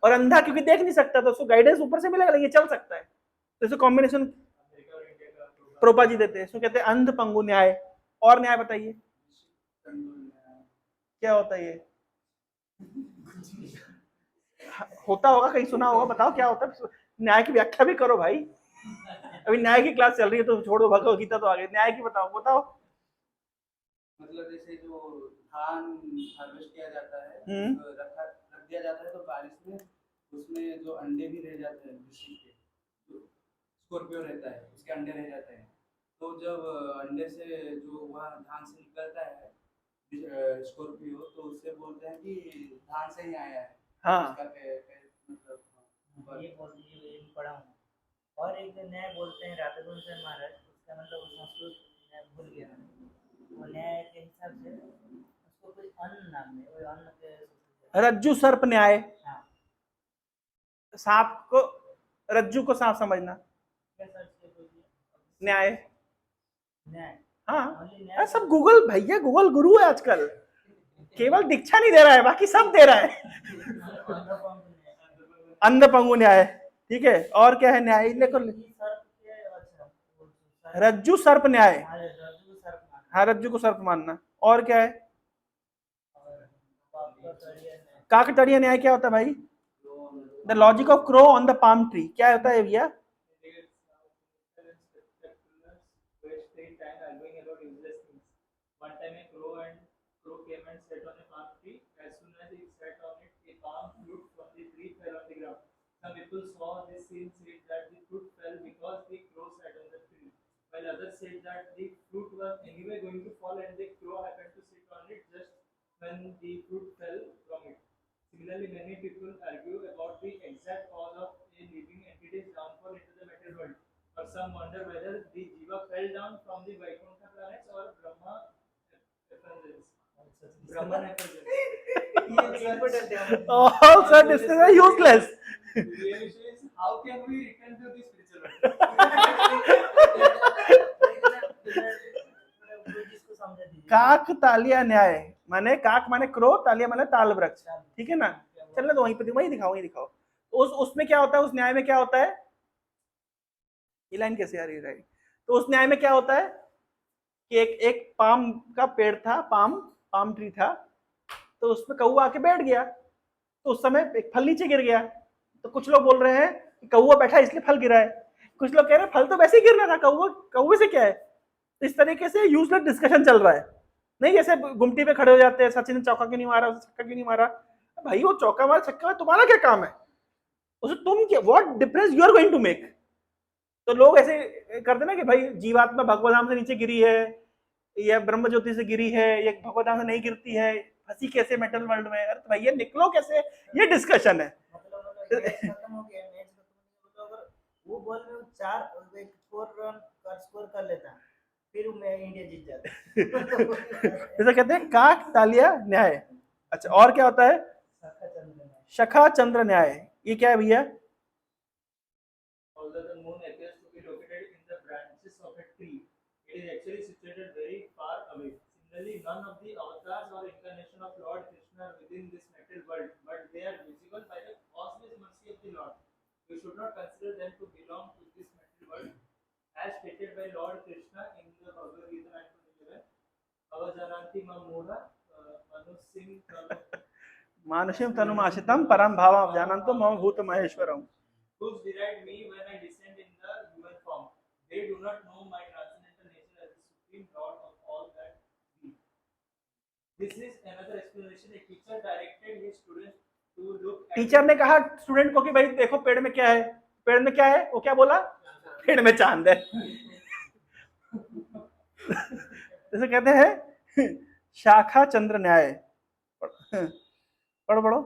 और अंधा क्योंकि देख नहीं सकता तो उसको गाइडेंस ऊपर से मिलेगा, लेकिन ये चल सकता है। तो इसे कॉम्बिनेशन प्रोपा जी देते हैं, इसको कहते हैं अंध पंगु न्याय। और न्याय बताइए क्या होता है ये? होता होगा, कहीं सुना होगा, बताओ क्या होता है? न्याय की व्याख्या भी करो भाई, अभी न्याय की क्लास चल रही है तो छोड़ दो, भगवत गीता तो आगे, न्याय की बताओ बताओ। मतलब जैसे जो धान हार्वेस्ट किया जाता है, रख दिया जाता है, तो बारिश में उसमें जो अंडे भी रह जाते हैं, जो स्कॉर्पियो रहता है उसके अंडे रह जाते हैं, तो जब अंडे से जो वह धान से निकलता है स्कॉर्पियो, तो उससे बोलते हैं कि धान से ही आया है। हाँ मतलब ये पढ़ा हूँ। और एक न्याय बोलते हैं राधा गोविंद महाराज, उसका मतलब संस्कृत मैं भूल गया, वो न्याय के हिसाब से उसको कोई अन्न नाम है, वो अन्न के रज्जु सर्प न्याय। हाँ, सांप को, रज्जु को सांप समझना क्या सर्च किया? न्याय। न्याय, हाँ only न्याय। सब गूगल, भैया गूगल गुरु है आजकल, केवल दीक्षा नहीं दे रहा है, बाकी सब दे रहा है। अंध पंगु न्याय, ठीक है। और क्या है न्याय? देखो, रज्जु सर्प न्याय, हाँ रज्जु को सर्प मानना। और क्या है? काकतड़िया न्याय क्या होता है भाई? The logic of crow on the palm tree, क्या होता है भैया? Some people saw this scene, said that the fruit fell because the crow sat on the tree, while others said that the fruit was anyway going to fall and the crow happened to sit on it just when the fruit fell from it. Similarly, many people argue about the exact cause of a living entity's downfall into the material world, or some wonder whether the jiva fell down from the Vaikuntha planets or Brahma effulgence. Brahman effulgence. All such discussions are useless. The real issue is how can we return to the spiritual world? काक तालिया न्याय माने, काक माने crow, तालिया माने ताल वृक्ष, ठीक है ना? चलने तो वहीं पे, वहीं दिखाओ, वहीं दिखाओ। उसमें क्या होता है, उस न्याय में क्या होता है? ये लाइन कैसे आ रही है? तो उस न्याय में क्या होता है कि एक पाम का पेड़ था, पाम ट्री था, तो उसमें कौवा आके बैठ गया, तो उस समय एक फल नीचे गिर गया। तो कुछ लोग बोल रहे हैं कि कौवा बैठा इसलिए फल गिरा है, कुछ लोग कह रहे हैं फल तो वैसे ही गिरना था, कौवे से क्या है? तो इस तरीके से यूजलेस डिस्कशन चल रहा है। नहीं जैसे गुमटी पे खड़े हो जाते हैं, सचिन ने चौका क्यों नहीं मारा, छक्का क्यों नहीं मारा? भाई वो चौका मारा छक्का मारा, तुम्हारा क्या काम है उसे? तुम क्या, what difference you are going to make? तो लोग ऐसे करते ना कि भाई जीवात्मा भगवधाम से नीचे गिरी है, या ब्रह्म ज्योति से गिरी है, या भगवधाम से नहीं गिरती है, फंसी कैसे मेटल वर्ल्ड में? अरे भैया निकलो कैसे, ये डिस्कशन है। खत्म हो गया मैच, तो अगर वो बॉल में 4 रन स्कोर कर लेता, फिर मैं इंडिया जीत जाता। जैसे कहते हैं काक तालिया न्याय। अच्छा, और क्या होता है? शखा चंद्र न्याय, ये क्या है भैया? Although the moon appears to be located in the branches of a tree, it is actually situated very far away. Similarly, none of the avatars or incarnation of Lord Krishna are within this material world, but they are visible by the causeless mercy of the Lord. We should not consider them to belong to this material world, as stated by Lord Krishna in the Bhagavad Gita 9.11. Avajananti mamura मानुषिम तनुमाशितम परम भावम जानन्तो मम भूत Maheshwaram. Whose deride me when I descend in the human form. They do not know my transcendental nature as the supreme Lord of all that be. This is another explanation. A teacher directed his students to look at. Teacher ने कहा student को कि भाई देखो पेड़ में क्या है, पेड़ में क्या है? वो क्या बोला? पेड़ में चांद है। जैसे कहते हैं शाखा चंद्र न्याय। पढ़ो पढ़ो।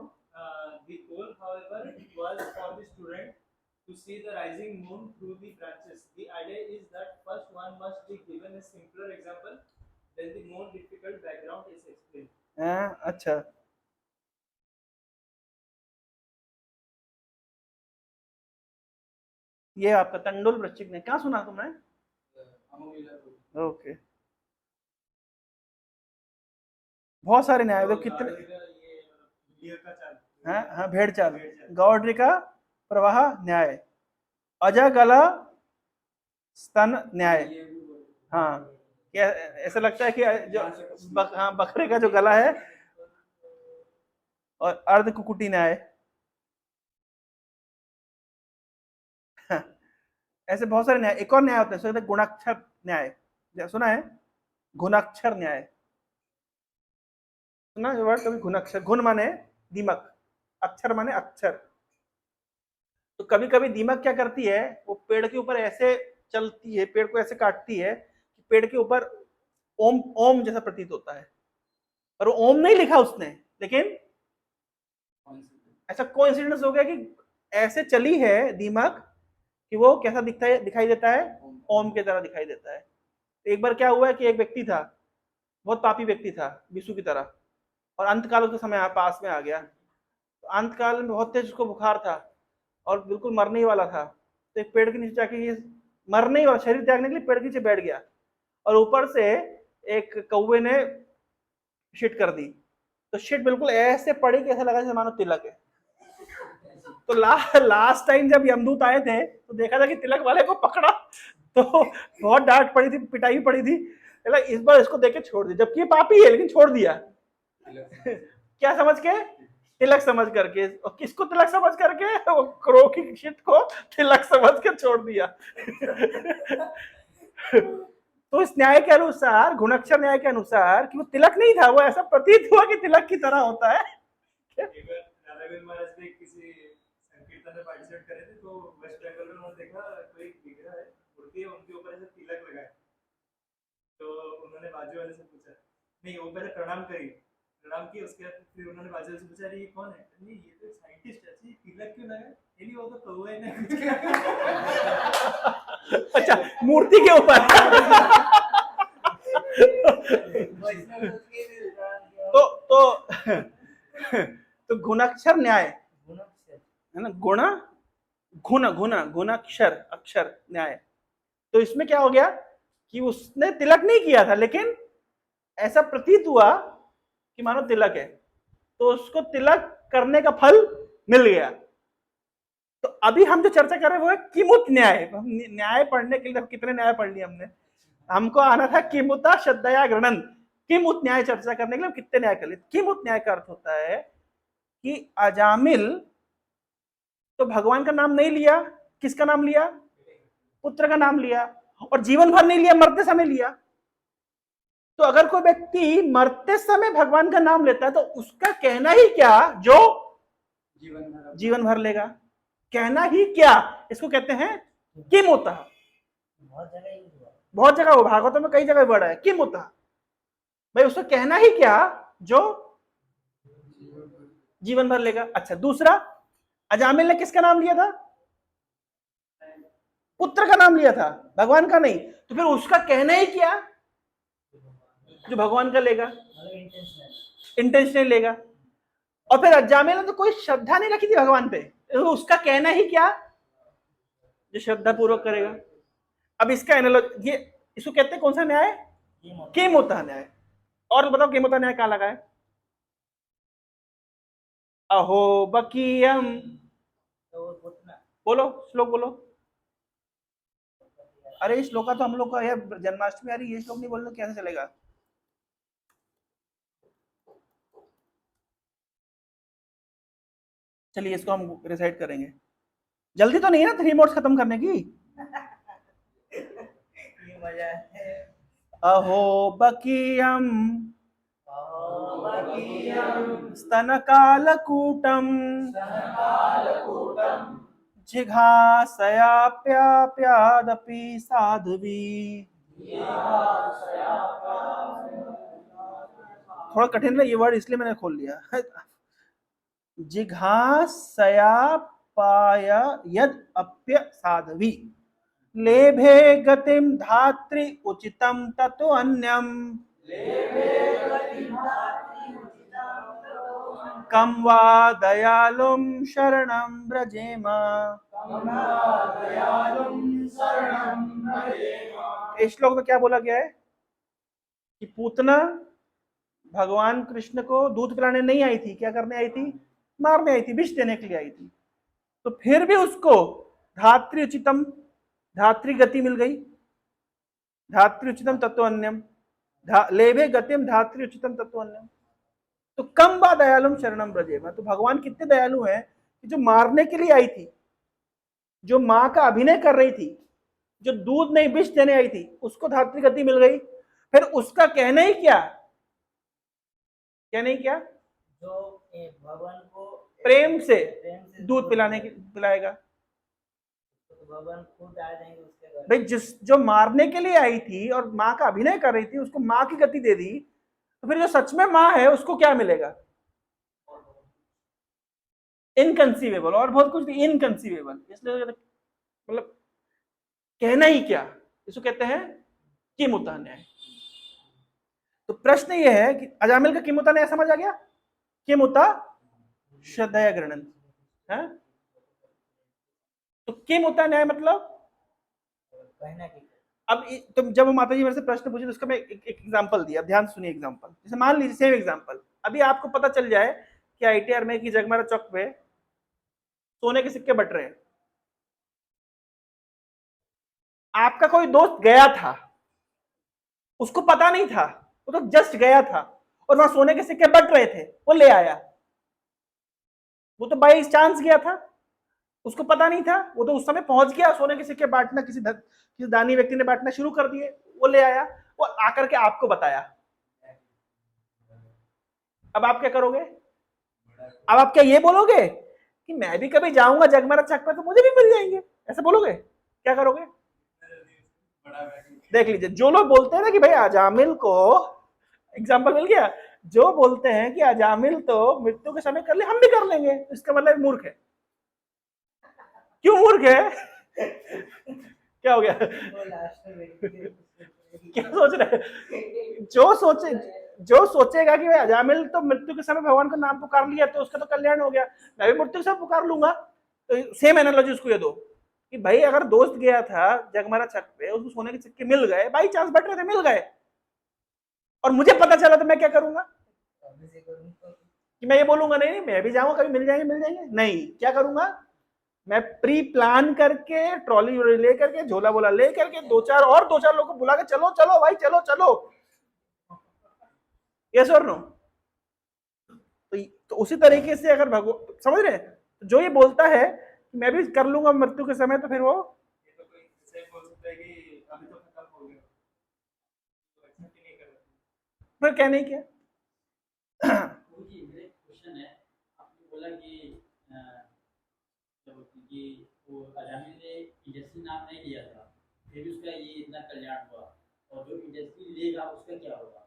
The goal, however, was for the student to see the rising moon through the branches. The idea is that first one must be given a simpler example, then the more difficult background is explained. अच्छा, ये आपका तंडुल वृश्चिक ने क्या सुना तुमने? Okay, बहुत सारे न्याय तो कितने, ये का चाल, हाँ हाँ, भेड़ चाल, गौड्री का प्रवाह न्याय, अजगला स्तन न्याय। हाँ, क्या ऐसा लगता है कि जो हाँ, बकरे का जो गला है, और अर्ध कुकुटी न्याय। ऐसे बहुत सारे न्याय। एक और न्याय होता है गुणाक्षर न्याय, सुना है? गुणाक्षर न्याय सुना ये वर्ड कभी? गुणाक्षर, गुण माने दीमक, अक्षर माने अक्षर। तो कभी कभी दीमक क्या करती है, वो पेड़ के ऊपर ऐसे चलती है, पेड़ को ऐसे काटती है कि पेड़ के ऊपर ओम ओम जैसा प्रतीत होता है, पर वो ओम नहीं लिखा उसने, लेकिन ऐसा कोइंसिडेंस हो गया कि ऐसे चली है दीमक कि वो कैसा दिखाई देता है, ओम की तरह दिखाई देता है। तो एक बार क्या हुआ है कि एक व्यक्ति था, बहुत पापी व्यक्ति था, विष्णु की तरह, और अंतकाल उसके समय पास में आ गया। तो अंतकाल में बहुत तेज उसको बुखार था और बिल्कुल मरने ही वाला था। तो एक पेड़ के नीचे जाके, ये मरने ही वाला, शरीर त्यागने के लिए पेड़ के नीचे बैठ गया, और ऊपर से एक कौवे ने शिट कर दी। तो शिट बिल्कुल ऐसे पड़ी कि ऐसा लगा जैसे मानो तिलक है। तो लास्ट टाइम जब यमदूत आए थे तो देखा था कि तिलक वाले को पकड़ा, तो बहुत डांट पड़ी थी, पिटाई पड़ी थी। इस बार इसको देके छोड़ दिया, जबकि ये पापी है लेकिन छोड़ दिया। क्या समझ के? तिलक समझ करके। और किसको तिलक समझ करके? वो क्रो की शिट को तिलक समझ के छोड़ दिया। तो इस न्याय के अनुसार, गुणाक्षर न्याय के अनुसार, कि वो तिलक नहीं था, वो ऐसा प्रतीत हुआ कि तिलक की तरह होता है। महाराज ने किसी संकीर्तन में पार्टिसिपेट करे थे, तो वेस्ट बंगाल में उन्होंने देखा कोई विग्रह है, मूर्ति है, उनके ऊपर ऐसे तिलक लगा है। तो उन्होंने बाजू वाले से पूछा, नहीं वो पहले प्रणाम की, उसके बाद फिर उन्होंने बाजू वाले से पूछा, अरे ये कौन है? नहीं ये तो साइंटिस्ट है, तिलक क्यों लगा? नहीं वो तो कौवे ने कुछ किया। अच्छा, मूर्ति के ऊपर। तो गुणाक्षर न्याय है ना, गुणाक्षर अक्षर न्याय। तो इसमें क्या हो गया कि उसने तिलक नहीं किया था, लेकिन ऐसा प्रतीत हुआ कि मानो तिलक है, तो उसको तिलक करने का फल मिल गया। तो अभी हम जो चर्चा कर रहे हैं वो है किमुत न्याय। न्याय पढ़ने के लिए कितने न्याय पढ़ लिए हमने? हमको आना था किमुता श्रद्धया गृणन, किमुत न्याय चर्चा करने के लिए कितने न्याय कर लिए। किमुत न्याय का अर्थ होता है कि अजामिल तो भगवान का नाम नहीं लिया, किसका नाम लिया? पुत्र का नाम लिया, और जीवन भर नहीं लिया, मरते समय लिया। तो अगर कोई व्यक्ति मरते समय भगवान का नाम लेता है तो उसका कहना ही क्या जो जीवन भर लेगा। कहना ही क्या, इसको कहते हैं किम होता। बहुत जगह वो भागवत में कई जगह वर्ड है किम होता। भाई उसको कहना ही क्या जो जीवन भर लेगा। अच्छा, दूसरा, अजामिल ने किसका नाम लिया था? पुत्र का नाम लिया था, भगवान का नहीं। तो फिर उसका कहना ही क्या जो भगवान का लेगा, इंटेंशनली लेगा। और फिर अजामिल ने तो कोई श्रद्धा नहीं रखी थी भगवान पे, तो उसका कहना ही क्या जो श्रद्धा पूर्वक करेगा। अब इसका एनालॉजी, ये इसको कहते हैं कौन सा न्याय? किम होता न्याय। और बताओ किम होता न्याय कहाँ लगा है? अहो बकीयम, बोलो श्लोक बोलो। अरे इस श्लोक का तो हम लोग का जन्माष्टमी आ रही है, ये श्लोक नहीं बोल तो कैसे चलेगा? चलिए इसको हम रिसाइट करेंगे। जल्दी तो नहीं है ना 3 मोड्स खत्म करने की? अहो बकीयम स्तनकालकूटम जिघासयाप्याप्यादपि साध्वी। थोड़ा कठिन है ये वर्ड, इसलिए मैंने खोल लिया। जिघासयाप्याप्यादपि पाय यद अप्य साध्वी लेभे गतिम धात्री उचितम ततो अन्यम कम वा दयालुम शरणं व्रजेम। इस श्लोक में क्या बोला गया है कि पूतना भगवान कृष्ण को दूध पिलाने नहीं आई थी, क्या करने आई थी? मारने आई थी, विष देने के लिए आई थी। तो फिर भी उसको धात्री उचितम, धात्री गति मिल गई। धात्री उचितम तत्वन्यम, लेभे गतिम धात्री उचितम तत्वन्यम। तो कम बा दयालुम शरणम ब्रजेम। तो भगवान कितने दयालु हैं कि जो मारने के लिए आई थी, जो मां का अभिनय कर रही थी, जो दूध नहीं विष देने आई थी, उसको धात्री गति मिल गई। फिर उसका कहना ही क्या, कहना ही क्या, जो भगवान को प्रेम से दूध पिलाएगा। तो भगवान खुद आ जाएंगे उसके घर। भाई जो मारने के लिए आई थी और माँ का अभिनय कर रही थी, उसको माँ की गति दे दी, तो फिर जो सच में माँ है उसको क्या मिलेगा? इनकंसीवेबल, और बहुत कुछ इनकंसीवेबल। इसलिए मतलब कहना ही क्या, इसको कहते हैं किमुता न्याय। तो प्रश्न ये है कि अजामिल का किमुता न्याय समझ आ गया? किमुता श्रद्धया गृणन है। तो किमुता न्याय मतलब कहना कि अब तुम जब माता जी मेरे से प्रश्न पूछे तो उसका मैं एक एग्जांपल दिया, ध्यान सुनिए एग्जांपल। जैसे मान लीजिए सेम एग्जांपल, अभी आपको पता चल जाए कि आईटीआर में कि जगमारा चौक पे सोने के सिक्के बट रहे हैं। आपका कोई दोस्त गया था, उसको पता नहीं था, वो तो जस्ट गया था और वहां सोने के सिक्के बट रहे थे, वो ले आया। वो तो बाई चांस गया था, उसको पता नहीं था, वो तो उस समय पहुंच गया, सोने के सिक्के बांटना किसी दानी व्यक्ति ने बांटना शुरू कर दिए, वो ले आया, वो आकर के आपको बताया। अब आप क्या करोगे? अब आप क्या ये बोलोगे कि मैं भी कभी जाऊंगा जगमारा चक पे तो मुझे भी मिल जाएंगे, ऐसा बोलोगे? क्या करोगे? देख लीजिए, जो लोग बोलते हैं ना कि भाई अजामिल को, एग्जाम्पल मिल गया, जो बोलते हैं कि अजामिल तो मृत्यु के समय कर ले, हम भी कर लेंगे, इसका मतलब मूर्ख है। क्यों मूर्ख है? क्या हो गया? क्या सोच रहे? जो सोचेगा कि भाई अजामिल तो मृत्यु के समय भगवान का नाम पुकार लिया तो उसका तो कल्याण हो गया, मैं भी मृत्यु के समय पुकार लूंगा। तो सेम एनालॉजी उसको ये दो कि भाई अगर दोस्त गया था जगमारा छक पे, उसको सोने के सिक्के मिल गए, बाई चांस बट रहे थे, मिल गए, और मुझे पता चला तो मैं क्या करूंगा? कि मैं ये बोलूंगा नहीं मैं भी जाऊंगा, कभी मिल जाएंगे, नहीं, क्या करूंगा? मैं प्री प्लान करके ट्रॉली ले करके झोला बोला ले करके दो चार लोगों को बुला के चलो चलो भाई चलो। यस और नो? तो उसी तरीके से अगर भगवान, समझ रहे हैं, जो ये बोलता है कि मैं भी कर लूंगा मृत्यु के समय, तो फिर वो ये तो कोई ऐसे बोल सकता है कि अभी तो खत्म हो गया, तो एक्सेप्ट ही नहीं कर रहा। फिर कहने क्या? जी मेरे क्वेश्चन है, आपने बोला कि वो अजामिल ने इंडस्ट्री नाम नहीं लिया था, फिर उसका ये इतना कल्याण हुआ, और जो इंडस्ट्री लेगा उसका क्या होगा?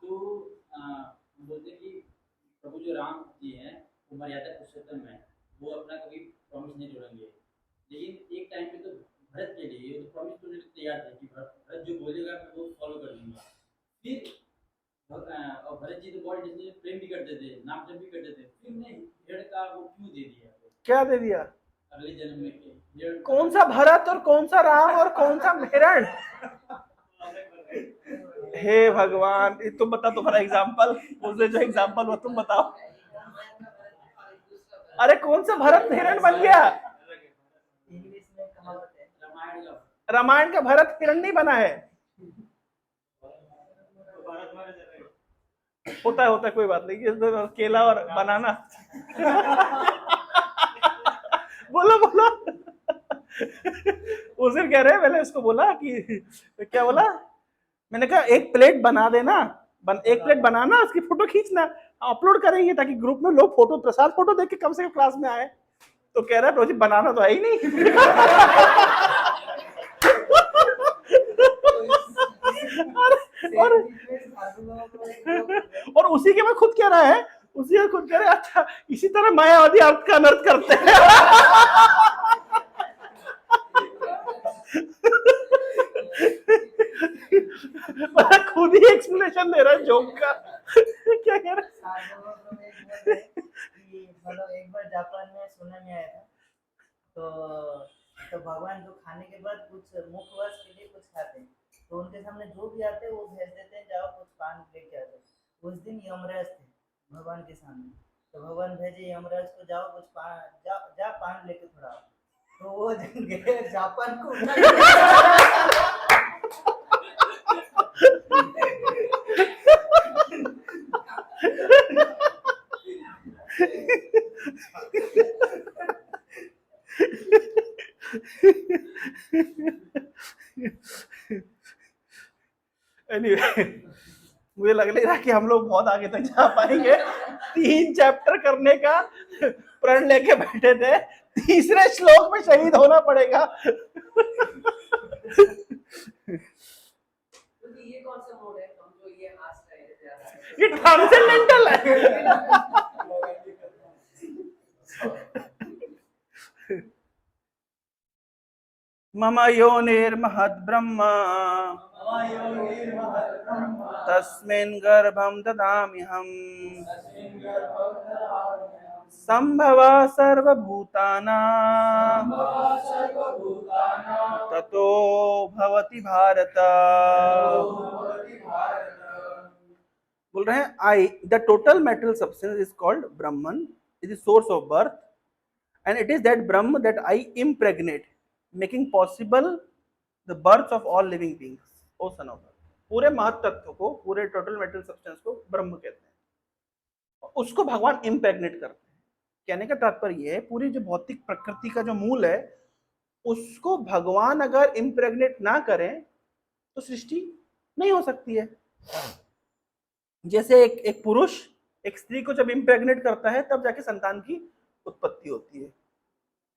तो बोलते हैं कि प्रभु जो राम जी हैं वो मर्यादा पुरुषोत्तम है, वो अपना कभी प्रॉमिस नहीं तोड़ेंगे, लेकिन एक टाइम पे तो भरत के लिए तो प्रॉमिस तोड़ने के तैयार थे कि भरत जो बोलेगा मैं वो फॉलो कर लूंगा। फिर और भरत जी तो बहुत इंडस्ट्री प्रेम भी करते थे, नाम जप भी करते थे, फिर उन्हें भेड़ का वो क्यों दे दिया? क्या दे दिया? अगले जन्म में कौन सा भरत और कौन सा राम और कौन सा हिरण? हे भगवान, तुम बता, तुम्हारा एग्जाम्पल, मुझे जो एग्जाम्पल हो तुम बताओ। अरे कौन सा भरत हिरण बन गया? इंग्लिश में कहावत है, रामायण का भरत हिरण नहीं बना है। होता है कोई बात नहीं, केला और बनाना। बोलो उस दिन कह रहे हैं, मैंने उसको बोला कि क्या बोला, मैंने कहा एक प्लेट बना देना, एक प्लेट बनाना, उसकी फोटो खींचना, अपलोड करेंगे ताकि ग्रुप में लोग फोटो, प्रसाद फोटो देख के कम से कम क्लास में आए। तो कह रहा है प्रोजेक्ट बनाना तो है ही नहीं। और उसी के बाद खुद कह रहा है, उसी का खुद करे। अच्छा, इसी तरह मायावादी अर्थ का अनर्थ करते हैं। मैं खुद ही एक्सप्लेनेशन दे रहा है जोक का। क्या कह रहा है? सार्वभौम में बोल रहे कि मतलब एक बार जापान में सुनामी आया था, तो भगवान जो खाने के बाद कुछ मुखवास के लिए कुछ खाते हैं, तो उनके सामने जो भी आते हैं वो भेज देते हैं, जाओ कुछ पान लेके आ जाओ। उस दिन यमराज थे भगवान के सामने, तो भगवान भेजे यमराज को, जाओ कुछ पान, जा पान लेके थोड़ा आओ। तो वो गए जापान को उठा Anyway, मुझे लग नहीं रहा कि हम लोग बहुत आगे तक जा पाएंगे। 3 चैप्टर करने का प्रण लेके बैठे थे, तीसरे श्लोक में शहीद होना पड़ेगा। ये कौन सा मोड है हम जो ये हंस रहे हैं? ये ट्रांसेंडेंटल है। मम योनिर्महद् ब्रह्म तस्मिन् गर्भं ददाम्यहम् संभवा सर्वभूतानां ततो भवति भारत। बोल रहे हैं I the total metal substance is called Brahman, is the source of birth, and it is that Brahma that I impregnate, making possible the birth of all living beings. O son of God, पूरे महत तत्व को, पूरे total metal substance को ब्रह्म कहते हैं, उसको भगवान इम्प्रेग्नेट करते हैं। कहने का तात्पर्य है पूरी जो भौतिक प्रकृति का जो मूल है उसको भगवान अगर इम्प्रेग्नेट ना करें तो सृष्टि नहीं हो सकती है। जैसे एक पुरुष एक स्त्री को जब इम्प्रेग्नेट करता है तब जाके संतान की उत्पत्ति होती है।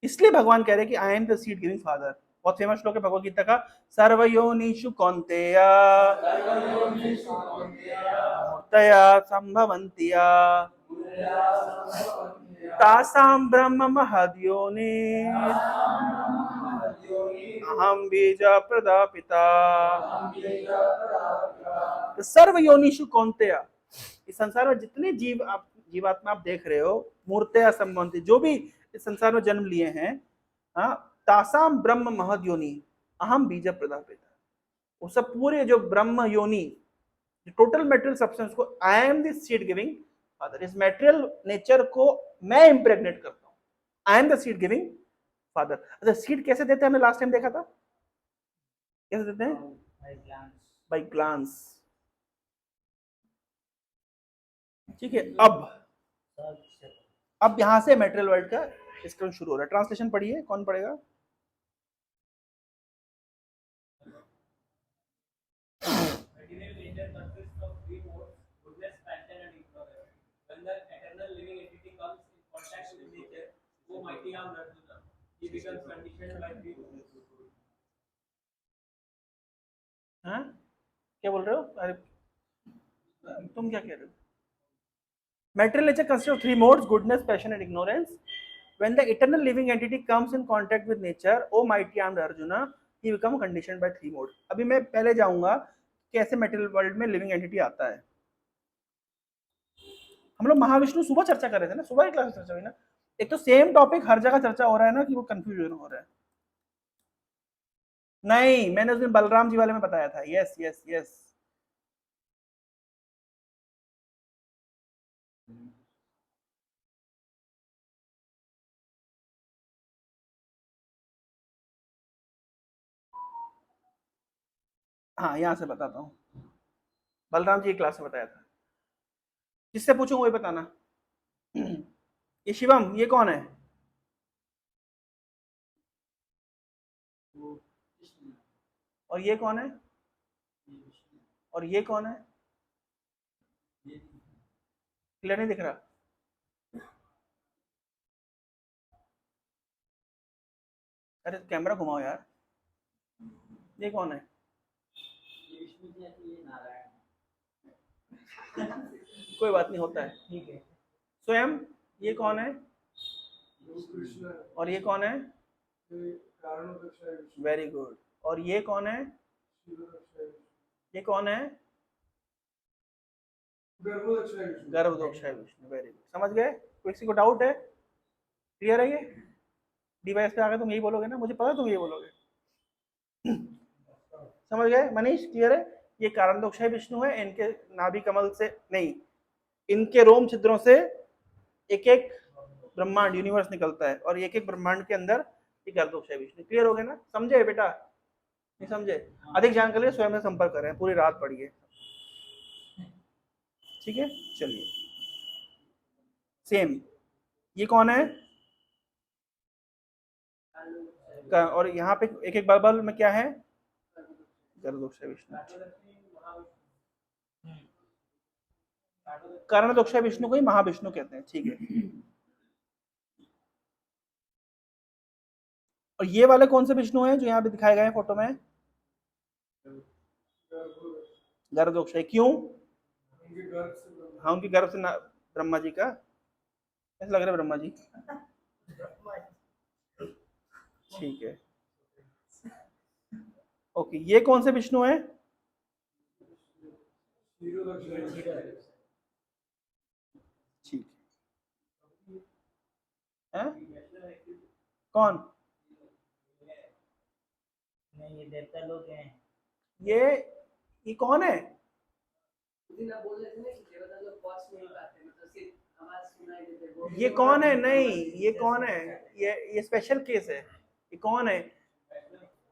इसलिए भगवान कह रहे हैं कि I am the seed giving father. बहुत फेमस श्लोक है भगवद गीता का, सर्वयोनिषु कौन्तेय मूर्तया संभवन्तिया तासां ब्रह्म महद्योनि अहम बीज प्रदापिता। तो सर्वयोनिषु कौन्तेय, इस संसार में जितने जीवात्मा आप देख रहे हो, मूर्तया संबंधित जो भी इस संसार में जन्म लिए हैं, तासाम ब्रह्म महद योनि अहम बीज प्रदापिता, वो सब पूरे जो ब्रह्म योनि टोटल मेटेरियल सब्सटेंस को I am the seed giving father, इस मेटेरियल नेचर को मैं इम्प्रेग्नेट करता हूँ, I am the seed giving father. अच्छा, सीड कैसे देते हैं हमने लास्ट टाइम देखा था, कैसे देते हैं? By glance. ठीक है, अब यहां से मेटेरियल वर्ल्ड का डिस्कशन शुरू हो रहा है। ट्रांसलेशन पढ़िए, कौन पढ़ेगा? Material nature consists of 3 modes: goodness, passion, and ignorance. When the eternal living entity comes in contact with nature, O mighty arm Arjuna, he becomes conditioned by 3 modes. हाँ, क्या बोल रहे हो? अरे तुम क्या कह रहे हो? Material nature consists of 3 modes: goodness, passion, and ignorance. When the eternal living entity comes in contact with nature, O mighty armed Arjuna, he becomes conditioned by 3 modes. अभी मैं पहले जाऊंगा कैसे मेटेरियल वर्ल्ड में लिविंग एंटिटी आता है। हम लोग महाविष्णु सुबह चर्चा कर रहे थे ना, सुबह की क्लास चर्चा हुई ना। एक तो सेम टॉपिक हर जगह चर्चा हो रहा है ना कि वो कंफ्यूजन हो रहा है। नहीं, मैंने उस दिन बलराम जी वाले में बताया था। यस यस यस, हाँ यहां से बताता हूँ। बलराम जी की क्लास में बताया था, जिससे पूछूंगा वही बताना। ये शिवम, ये कौन है? और ये कौन है? और ये कौन है? क्लियर नहीं दिख रहा? अरे कैमरा घुमाओ यार। ये कौन है? कोई बात नहीं, होता है। ठीक है। स्वयं ये कौन है कृष्ण है, और ये कौन है? ये कारणोदक्ष है विष्णु, वेरी गुड। और ये कौन है? क्षीरोदक्ष है विष्णु, ये कौन है? गर्भोदक्ष है विष्णु। गर्भदोक्ष है विष्णु। वेरी गुड, समझ गए? किसी को डाउट है? क्लियर है? ये डिवाइस पे आकर तुम यही बोलोगे ना, मुझे पता तुम यही बोलोगे। समझ गए मनीष? क्लियर है? ये कारण दोष है विष्णु है, इनके नाभि कमल से नहीं, इनके रोम छिद्रों से एक एक ब्रह्मांड यूनिवर्स निकलता है और एक एक ब्रह्मांड के अंदर ये गर्भदोष है विष्णु। क्लियर हो गए ना? समझे बेटा? नहीं समझे? अधिक जानकारी के लिए स्वयं से संपर्क करें, पूरी रात पढ़िए। ठीक है, चलिए। सेम, ये कौन है? और यहाँ पे एक एक बल में क्या है? गर्भदोष है विष्णु। कारण दोष है विष्णु को ही महाविष्णु कहते हैं। ठीक है। और ये वाले कौन से विष्णु हैं जो यहाँ पे दिखाए गए हैं फोटो में? गर्भदोष है। क्यों? उनके गर्भ से ब्रह्मा, हाँ, उनके गर्भ से ब्रह्मा जी का। ऐसा लग रहा है ब्रह्मा जी। ठीक है, ओके। ये कौन से विष्णु है? क्षीरोदक्ष है विष्णु, ठीक है। कौन? नहीं, ये देवता लोग हैं। ये कौन है? आप बोल रहे थे ना कि देवता लोग पहुंच नहीं पाते, मतलब सिर्फ आवाज सुनाई देते, वो ये कौन है? नहीं, ये कौन है? ये स्पेशल केस है। ये कौन है?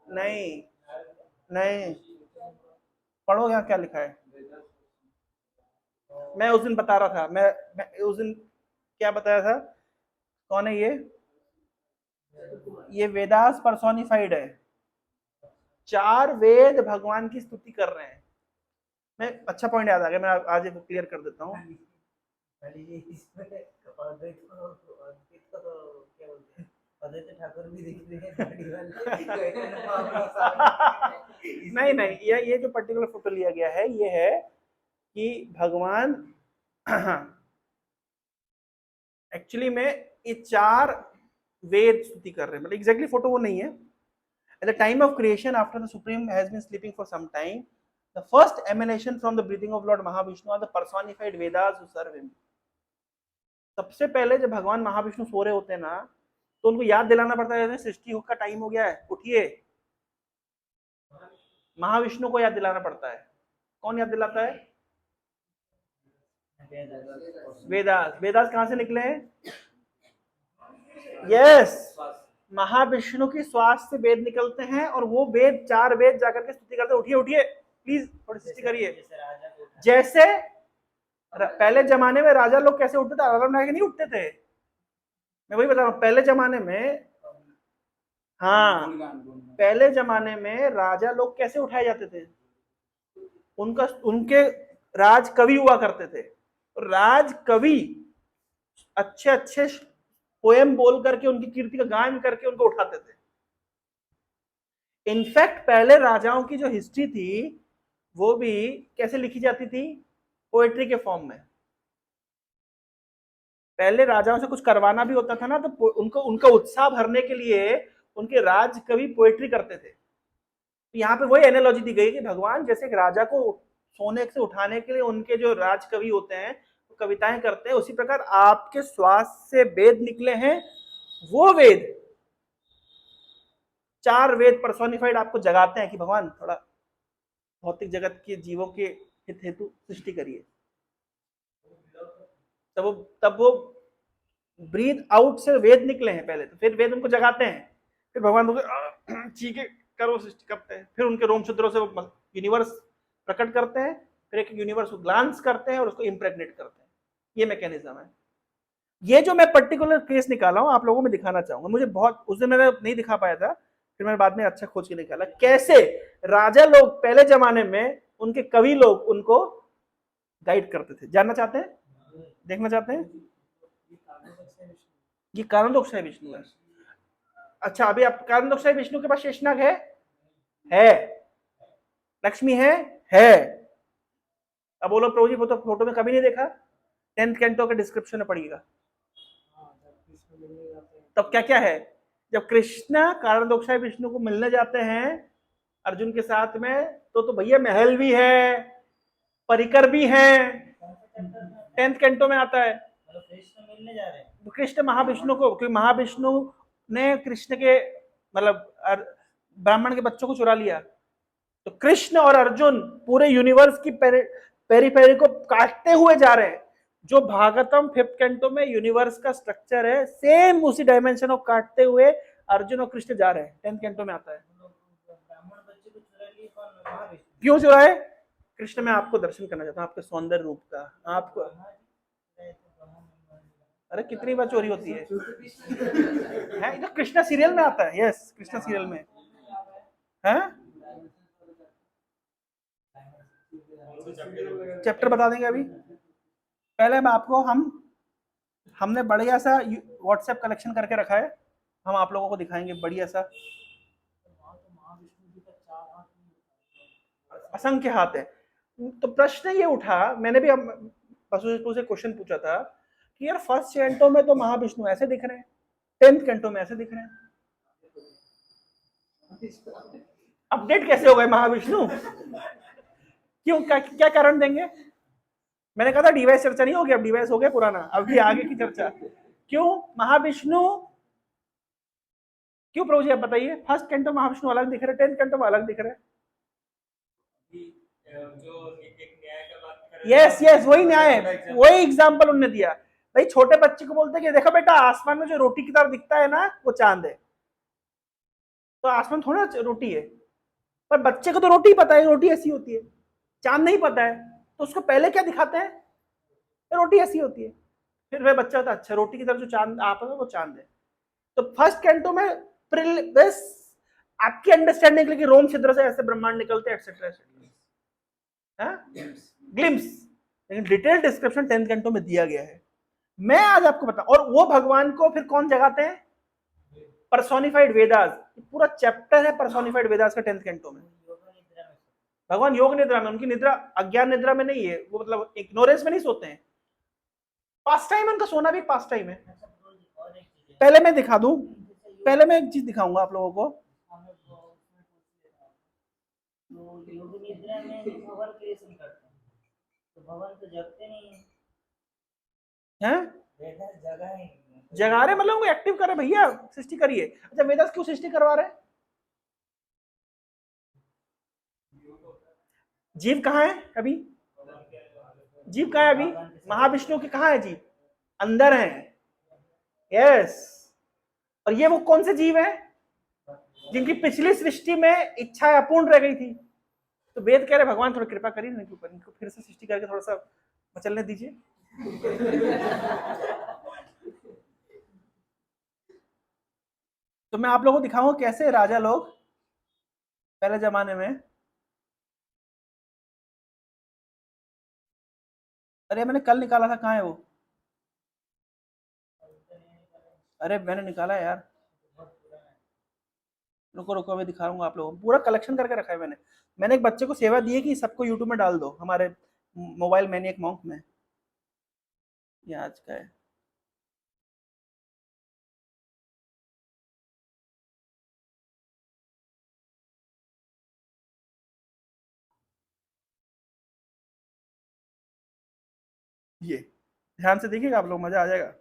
नहीं नहीं, पढ़ो यहाँ क्या लिखा है। मैं उस दिन बता रहा था, मैं उस दिन क्या बताया था? कौन है ये? ये वेदास पर्सोनिफाइड है। 4 वेद भगवान की स्तुति कर रहे हैं। मैं अच्छा पॉइंट याद आ गया, मैं आज क्लियर कर देता हूँ। अद्वैत ठाकुर भी दिख रहे हैं दाढ़ी नहीं नहीं, ये जो पर्टिकुलर फोटो लिया गया है ये है कि भगवान एक्चुअली में ये 4 वेद स्तुति कर रहे हैं, मतलब एग्जैक्टली फोटो वो नहीं है। At the time of creation, after the Supreme has been sleeping for some time, the first emanation from the breathing of Lord Mahavishnu are the personified Vedas who serve him. सबसे पहले जब भगवान महाविष्णु सो रहे होते हैं ना, तो उनको याद दिलाना पड़ता है सृष्टि का टाइम हो गया है, उठिए। महाविष्णु को याद दिलाना पड़ता है। कौन याद दिलाता है? वेदास। वेदास कहां से निकले हैं? यस, महाविष्णु की श्वास से वेद निकलते हैं और वो वेद 4 वेद जाकर के स्तुति करते हैं। उठिए उठिए प्लीज, थोड़ी सृष्टि करिए। जैसे पहले जमाने में राजा लोग कैसे उठते थे? अलार्म लगा के नहीं उठते थे। मैं वही बता रहा हूँ, पहले जमाने में, हाँ, पहले जमाने में राजा लोग कैसे उठाए जाते थे? उनके राज कवि हुआ करते थे। राज कवि अच्छे अच्छे पोएम बोल करके उनकी कीर्ति का गान करके उनको उठाते थे। इनफैक्ट पहले राजाओं की जो हिस्ट्री थी वो भी कैसे लिखी जाती थी? पोएट्री के फॉर्म में। पहले राजाओं से कुछ करवाना भी होता था ना, तो उनका उत्साह भरने के लिए उनके राज कवि पोएट्री करते थे। तो यहाँ पे वही एनालॉजी दी गई कि भगवान जैसे एक राजा को सोने से उठाने के लिए उनके जो राज कवि होते हैं वो कविताएं करते हैं, उसी प्रकार आपके श्वास से वेद निकले हैं। वो वेद 4 वेद पर्सोनिफाइड आपको जगाते हैं कि भगवान थोड़ा भौतिक के जीवों के हित हेतु सृष्टि करिए। तब वो ब्रीथ आउट से वेद निकले हैं पहले, तो फिर वेद उनको जगाते हैं, फिर भगवान उनको चीखे करो सृष्टि करते हैं, फिर उनके रोम छिद्रों से वो यूनिवर्स प्रकट करते हैं, फिर एक यूनिवर्स को ग्लांस करते हैं और उसको इम्प्रेग्नेट करते हैं। ये मैकेनिज्म है। ये जो मैं पर्टिकुलर केस निकाला हूं आप लोगों में दिखाना चाहूंगा। मुझे बहुत उस दिन मैंने नहीं दिखा पाया था, फिर मैंने बाद में अच्छा खोज के निकाला कैसे राजा लोग पहले जमाने में उनके कवि लोग उनको गाइड करते थे। जानना चाहते हैं? देखना चाहते हैं? ये कारण दोष है विष्णु है। अच्छा, अभी आप कारण दोष है विष्णु के पास शेषनाग है, लक्ष्मी है। अब बोलो प्रभु जी वो तो फोटो में कभी नहीं देखा। 10th कैंटो के डिस्क्रिप्शन में पढ़िएगा। हाँ, जब कृष्ण मिलने जाते हैं तब क्या क्या है, जब कृष्ण कारणदोषाय विष्णु को मिलने जाते हैं अर्जुन के साथ में, तो भैया महल भी है, परिकर भी है, 10th कैंटो में आता है। मतलब कृष्ण मिलने जा रहे हैं। कृष्ण महाविष्णु को, क्योंकि महाविष्णु ने कृष्ण के मतलब ब्राह्मण के बच्चों को चुरा लिया, तो कृष्ण और अर्जुन पूरे यूनिवर्स की पेरीफेरी को काटते हुए जा रहे हैं। जो भागवतम 5th कैंटो में यूनिवर्स का स्ट्रक्चर है, सेम उसी डायमेंशन को काटते हुए अर्जुन और कृष्ण जा रहे हैं, 10th कैंटो में आता है। ब्राह्मण बच्चे को चुरा लिए कौन? महाविष्णु। क्यों चुराए? कृष्ण, मैं आपको दर्शन करना चाहता हूँ, आपके सौंदर्य रूप का। आपको, अरे कितनी बार चोरी होती है, है तो कृष्णा सीरियल में आता है। यस, कृष्णा सीरियल में है। चैप्टर बता देंगे अभी। पहले मैं आपको, हमने बढ़िया सा व्हाट्सएप कलेक्शन करके रखा है, हम आप लोगों को दिखाएंगे बढ़िया सा। असंख्य हाथ है। तो प्रश्न ये उठा, मैंने भी वसुदेव से क्वेश्चन पूछा था कि यार 1st कैंटो में तो महाविष्णु ऐसे दिख रहे हैं, 10th कैंटो में ऐसे दिख रहे हैं, अपडेट कैसे हो गए महाविष्णु? क्यों, क्या कारण देंगे? मैंने कहा था डिवाइस चर्चा नहीं होगी, अब डिवाइस हो गया पुराना, अभी आगे की चर्चा। क्यों महाविष्णु, क्यों प्रभु जी आप बताइए? 1st कैंटो महाविष्णु अलग दिख रहे, 10th कैंटो में अलग दिख रहे। जो एक न्याय का बात कर यस यस, वही न्याय, वही एग्जांपल उन्होंने दिया। भाई छोटे बच्चे को बोलते कि देखो बेटा, आसमान में जो रोटी की तरह दिखता है ना, वो चांद है। तो आसमान थोड़ा रोटी है, पर बच्चे को तो रोटी पता है, रोटी ऐसी होती है, चांद नहीं पता है, तो उसको पहले क्या दिखाते हैं? रोटी ऐसी होती है। फिर वह बच्चा होता है, अच्छा रोटी की तरफ जो चांद आप है वो चांद है। तो 1st कैंटो में बस आपकी अंडरस्टैंडिंग के लिए रोम छिद्र से ऐसे ब्रह्मांड निकलते हैं, एक्सेट्रा एक्सेट्रा, ग्लिम्स। लेकिन डिटेल डिस्क्रिप्शन 10th कैंटो में दिया गया है। मैं आज आपको बताऊं, और वो भगवान को फिर कौन जगाते हैं? पर्सोनिफाइड वेदास। पूरा चैप्टर है पर्सोनिफाइड वेदास का 10th कैंटो में। भगवान योग निद्रा में, उनकी निद्रा अज्ञान निद्रा में नहीं है, वो मतलब इग्नोरेंस में नहीं सोते हैं। पास टाइम, उनका सोना भी पास टाइम है। पहले मैं दिखा दूं, पहले मैं एक चीज दिखाऊंगा आप लोगों को। तो योग निद्रा में भवन क्रिएशन करते हैं, तो भवन तो जगते नहीं है, हैं वेदास जगह ही नहीं है। जगा रहे मतलब उनको एक्टिव करे, भैया सृष्टि करिए। अच्छा वेदास क्यों सृष्टि करवा रहे? जीव कहाँ है अभी? जीव कहाँ है अभी? महाविष्णु के कहाँ है जीव? अंदर है। यस, और ये वो कौन से जीव है जिनकी पिछली सृष्टि में इच्छाएं अपूर्ण रह गई थी? तो वेद कह रहे भगवान थोड़ी कृपा करिए इनके ऊपर, इनको फिर से सृष्टि करके थोड़ा सा मचलने दीजिए। तो मैं आप लोगों को दिखाऊंगा कैसे राजा लोग पहले जमाने में, अरे मैंने कल निकाला था, कहाँ है वो? अरे मैंने निकाला है यार, रुको रुको, अभी दिखाऊंगा आप लोगों को। पूरा कलेक्शन करके रखा है मैंने एक बच्चे को सेवा दी है कि सबको यूट्यूब में डाल दो, हमारे मोबाइल मैनिएक मॉन्क में। ये आज का है। ये ध्यान से देखिएगा आप लोग, मजा आ जाएगा।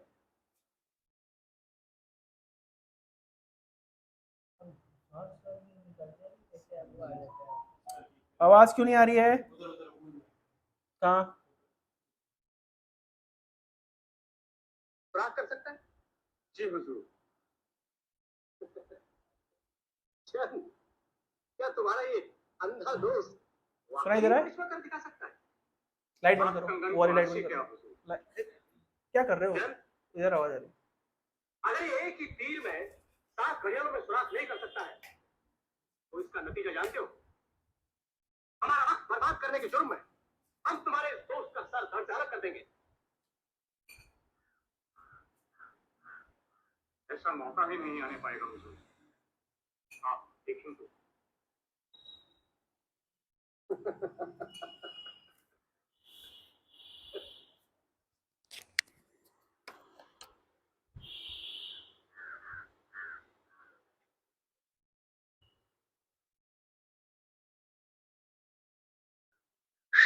आवाज क्यों नहीं आ रही है? कहाँ? कर सकता है? जी हुजूर। क्या तुम्हारा ये अंधा दोस्त सुनाई दे रहा है? रिश्वत कर दिखा सकता है? लाइट बंद करो, वो वाली लाइट बंद करो। क्या कर रहे हो? इधर आवाज आ रही। अरे एक ही तीर में 7 घड़ियालों में सुराख नहीं कर सकता है, तो इसका नतीजा जानते हो? हमारा वक्त बर्बाद करने के जुर्म में हम तुम्हारे इस दोस्त का सर धड़ से अलग कर देंगे। ऐसा मौका ही नहीं आने पाएगा हुजूर, आप देखें तो।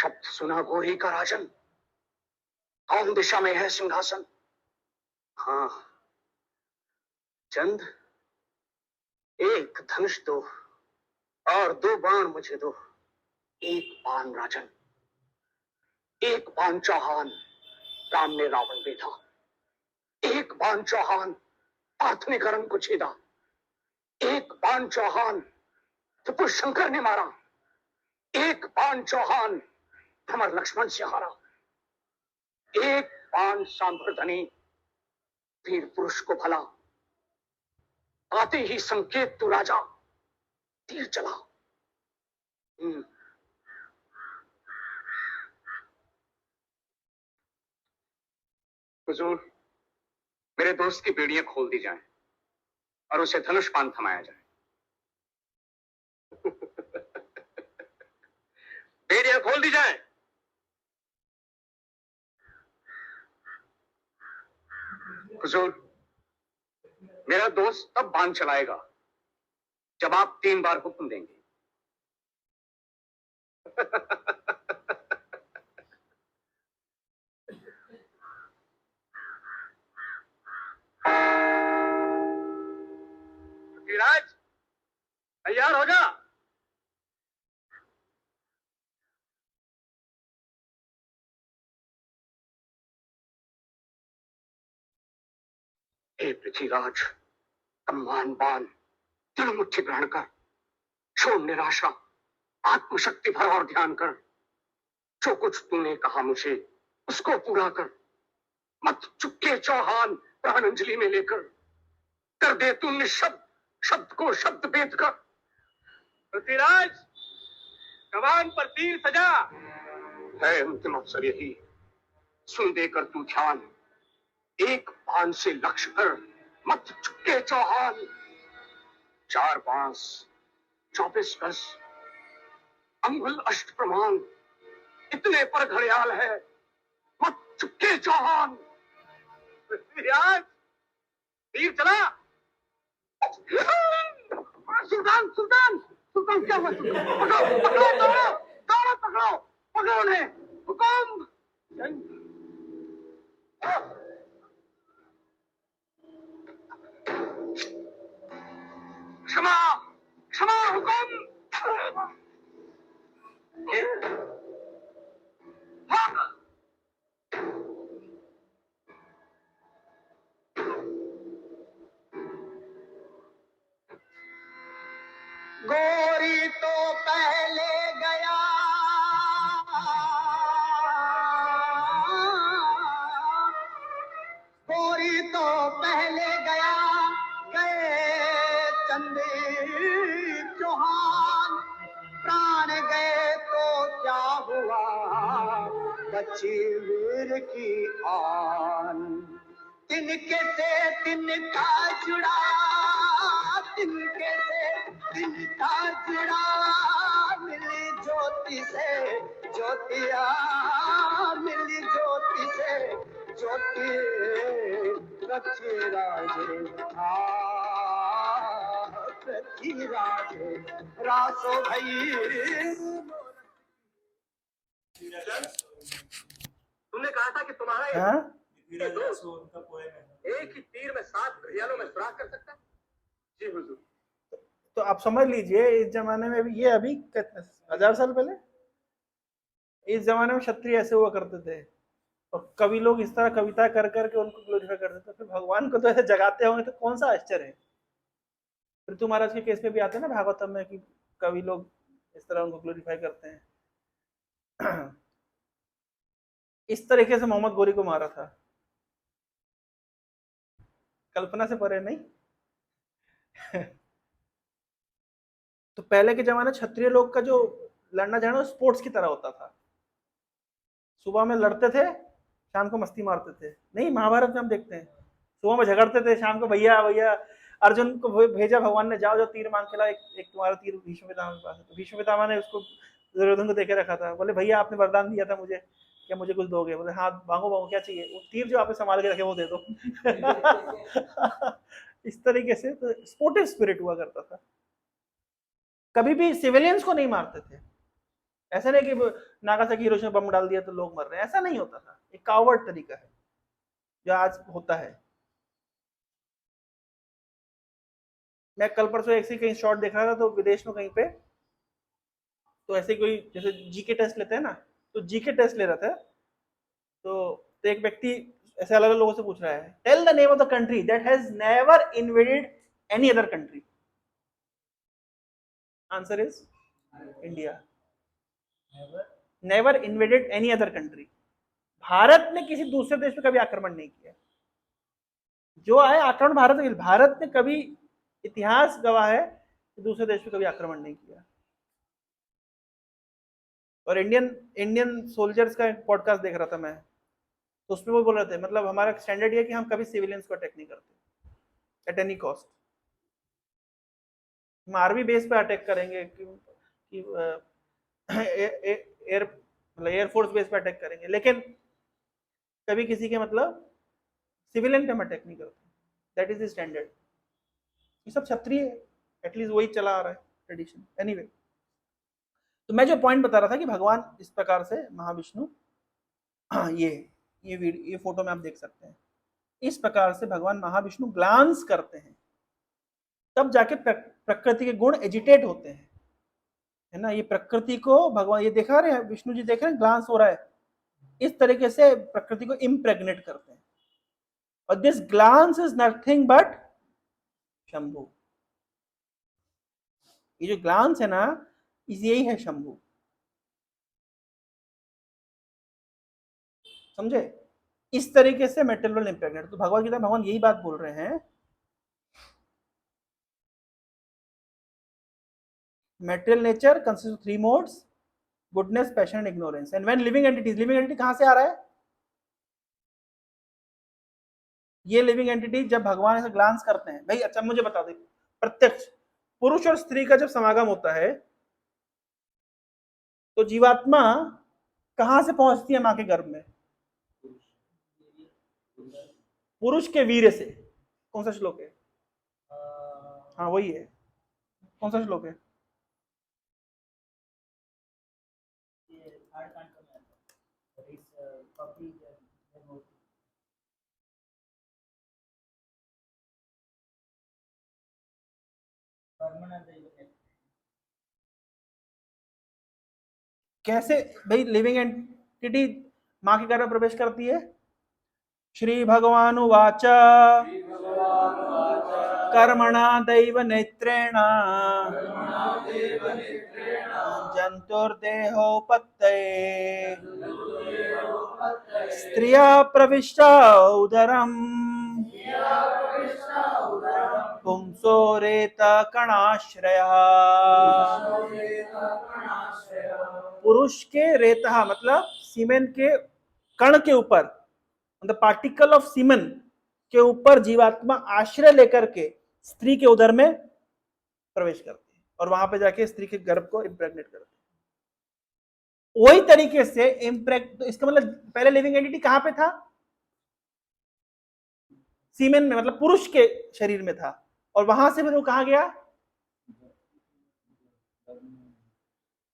शब्द सुना गोरी का राजन, कौन दिशा में है सिंहासन? हाँ चंद, एक धनुष दो और 2 बाण मुझे दो। एक बाण राजन, एक बाण चौहान, राम ने रावण बेधा। एक बाण चौहान, पार्थ ने करण को छेदा। एक बाण चौहान, त्रिपुर शंकर ने मारा। एक बाण चौहान, भ्रमर लक्ष्मण से हारा। एक बाण सांभरधनी, वीर पुरुष को भला। आते ही संकेत तू राजा, तीर चला। हुजूर, मेरे दोस्त की बेड़ियां खोल दी जाएं और उसे धनुष बाण थमाया जाए। बेड़ियां खोल दी जाएं। हुजूर, मेरा दोस्त तब बाण चलाएगा जब आप 3 बार हुक्म देंगे। पृथ्वीराज, तैयार हो जा। हे पृथ्वीराज, सम्मान बाण दृढ़ मुट्ठी ग्रहण कर। छोड़ निराशा, आत्मशक्ति भर और ध्यान कर। जो कुछ तूने कहा मुझे, उसको पूरा कर। मत चुपके चौहान, प्राण अंजलि में लेकर। कर दे तू निशब्द, शब्द को शब्द भेद कर। पृथ्वीराज, कमान पर तीर सजा। है अंतिम अवसर यही, सुन देकर तू ध्यान। एक बाण से लक्ष्य कर, मत चुपके चौहान। 4 बांस, 24 गज, अंगुल अष्ट प्रमाण, इतने पर घड़ियाल है। मत चुपके चौहान। पृथ्वीराज, तीर चला। सुल्तान, सुल्तान, सुल्तान क्या हुआ? पकड़ो, पकड़ो, दौड़ो, दौड़ो, पकड़ो, पकड़ो उन्हें। हुकुम। क्षमा, क्षमा, हुकुम। गोरी तो पहले गया, गोरी तो पहले गया, गए चंदी चौहान। प्राण गए तो क्या हुआ, बची वीर की आन। तिनके से तिनका जुड़ा, तिनके से तिनका जुड़ा। मिली ज्योति से ज्योतिया, मिली ज्योति से ज्योति। पृथ्वीराज, पृथ्वीराज रासो भई। तुमने कहा था कि तुम्हारा ये दोस्त एक ही तीर में 7 घड़ियालों में सुराख कर सकता है। जी हुजूर। तो आप समझ लीजिए, इस जमाने में भी, ये अभी 1000 साल पहले इस जमाने में क्षत्रिय ऐसे हुआ करते थे, और कवि लोग इस तरह कविता कर करके उनको ग्लोरीफाई करते थे। फिर भगवान को तो ऐसे जगाते होंगे तो कौन सा आश्चर्य है। पृथु महाराज के केस में भी आते हैं ना भागवतम में, कि कवि लोग इस तरह उनको ग्लोरीफाई करते हैं। इस तरीके से मोहम्मद गोरी को मारा था, कल्पना से परे नहीं। तो पहले के जमाने क्षत्रिय लोग का जो लड़ना झगड़ना स्पोर्ट्स की तरह होता था। सुबह में लड़ते थे, शाम को मस्ती मारते थे। नहीं, महाभारत में हम देखते हैं सुबह में झगड़ते थे, शाम को भैया भैया। अर्जुन को भेजा भगवान ने, जाओ जो तीर मांग के लाओ, एक तुम्हारा तीर भीष्म पितामह के पास है। तो भीष्म पितामह ने उसको दुर्योधन को देके रखा था। बोले भैया आपने वरदान दिया था मुझे, क्या मुझे कुछ दोगे? बोले हाँ मांगो मांगो, क्या चाहिए? वो तीर जो आपने संभाल के रखे वो दे दो। इस तरीके से तो स्पोर्टिव स्पिरिट हुआ करता था। कभी भी सिविलियंस को नहीं मारते थे। ऐसा नहीं कि नागासाकी हिरोशिमा बम डाल दिया तो लोग मर रहे हैं, ऐसा नहीं होता था। एक कावर्ड तरीका है जो आज होता है। मैं कल परसों ऐसे कहीं शॉट देख रहा था, तो विदेश में कहीं पे तो ऐसे कोई जैसे जीके टेस्ट लेते हैं ना, तो जीके टेस्ट ले रहा था, तो एक व्यक्ति ऐसे अलग अलग लोगों से पूछ रहा है, tell the name of the country that has never invaded any other country. Answer is India. Never invaded any other country. Bharat ने किसी दूसरे देश पे कभी आक्रमण नहीं किया। जो आए आक्रमण भारत ने कभी, इतिहास गवाह है कि दूसरे देश पे कभी आक्रमण नहीं किया। और इंडियन सोल्जर्स का एक पॉडकास्ट देख रहा था मैं, तो उसमें वो बोल रहे थे, मतलब हमारा स्टैंडर्ड ये कि हम कभी सिविलियंस को अटैक नहीं करते एट एनी कॉस्ट। हम आर्मी बेस पे अटैक करेंगे कि एयरफोर्स बेस पे अटैक करेंगे, लेकिन कभी किसी के मतलब सिविलियन पे हम अटैक नहीं करते। That is the standard. ये सब क्षत्रिय, एटलीस्ट वही चला आ रहा है ट्रेडिशन। एनीवे, तो मैं जो पॉइंट बता रहा था कि भगवान इस प्रकार से महाविष्णु, ये फोटो में आप देख सकते हैं, इस प्रकार से भगवान महाविष्णु ग्लांस करते हैं, तब जाके प्रकृति के गुण एजिटेट होते हैं, है ना। ये प्रकृति को भगवान ये दिखा रहे हैं, विष्णु जी देख रहे हैं ग्लांस हो रहा है, इस तरीके से प्रकृति को इम्प्रेग्नेट करते हैं। और this glance is nothing but Shambhu. ये जो ग्लांस है ना, यही है शंभु, समझे। इस तरीके से मेटेरियल इम्प्रेग्नेट। तो भगवद गीता भगवान यही बात बोल रहे हैं, material nature consists of 3 modes: goodness, passion and ignorance. And when living entity कहां से आ रहा है? ये लिविंग एंटिटी जब भगवान ऐसे ग्लांस करते हैं, भाई अच्छा मुझे बता दे, प्रत्यक्ष पुरुष और स्त्री का जब समागम होता है तो जीवात्मा कहां से पहुंचती है मां के गर्भ में? पुरुष के वीर्य से। कौन सा श्लोक है? हाँ वही है। कौन सा श्लोक है? कैसे भाई लिविंग एंटिटी मां के गर्भ में प्रवेश करती है? श्री भगवान उवाच कर्मणा दैव नेत्रेण जंतुर्देहोपत्तये स्त्रिया प्रविष्टा उदरम पुंसो रेत कणाश्रयः। पुरुष के रेतः मतलब सीमेन के कण के ऊपर, द पार्टिकल ऑफ सीमेन के ऊपर जीवात्मा आश्रय लेकर के स्त्री के उदर में प्रवेश करती है और वहां पे जाके स्त्री के गर्भ को इम्प्रेग्नेट करती है। वही तरीके से तो इसका मतलब पहले लिविंग एंटिटी कहां पे था? सीमेन में, मतलब पुरुष के शरीर में था, और वहां से फिर वो कहां गया?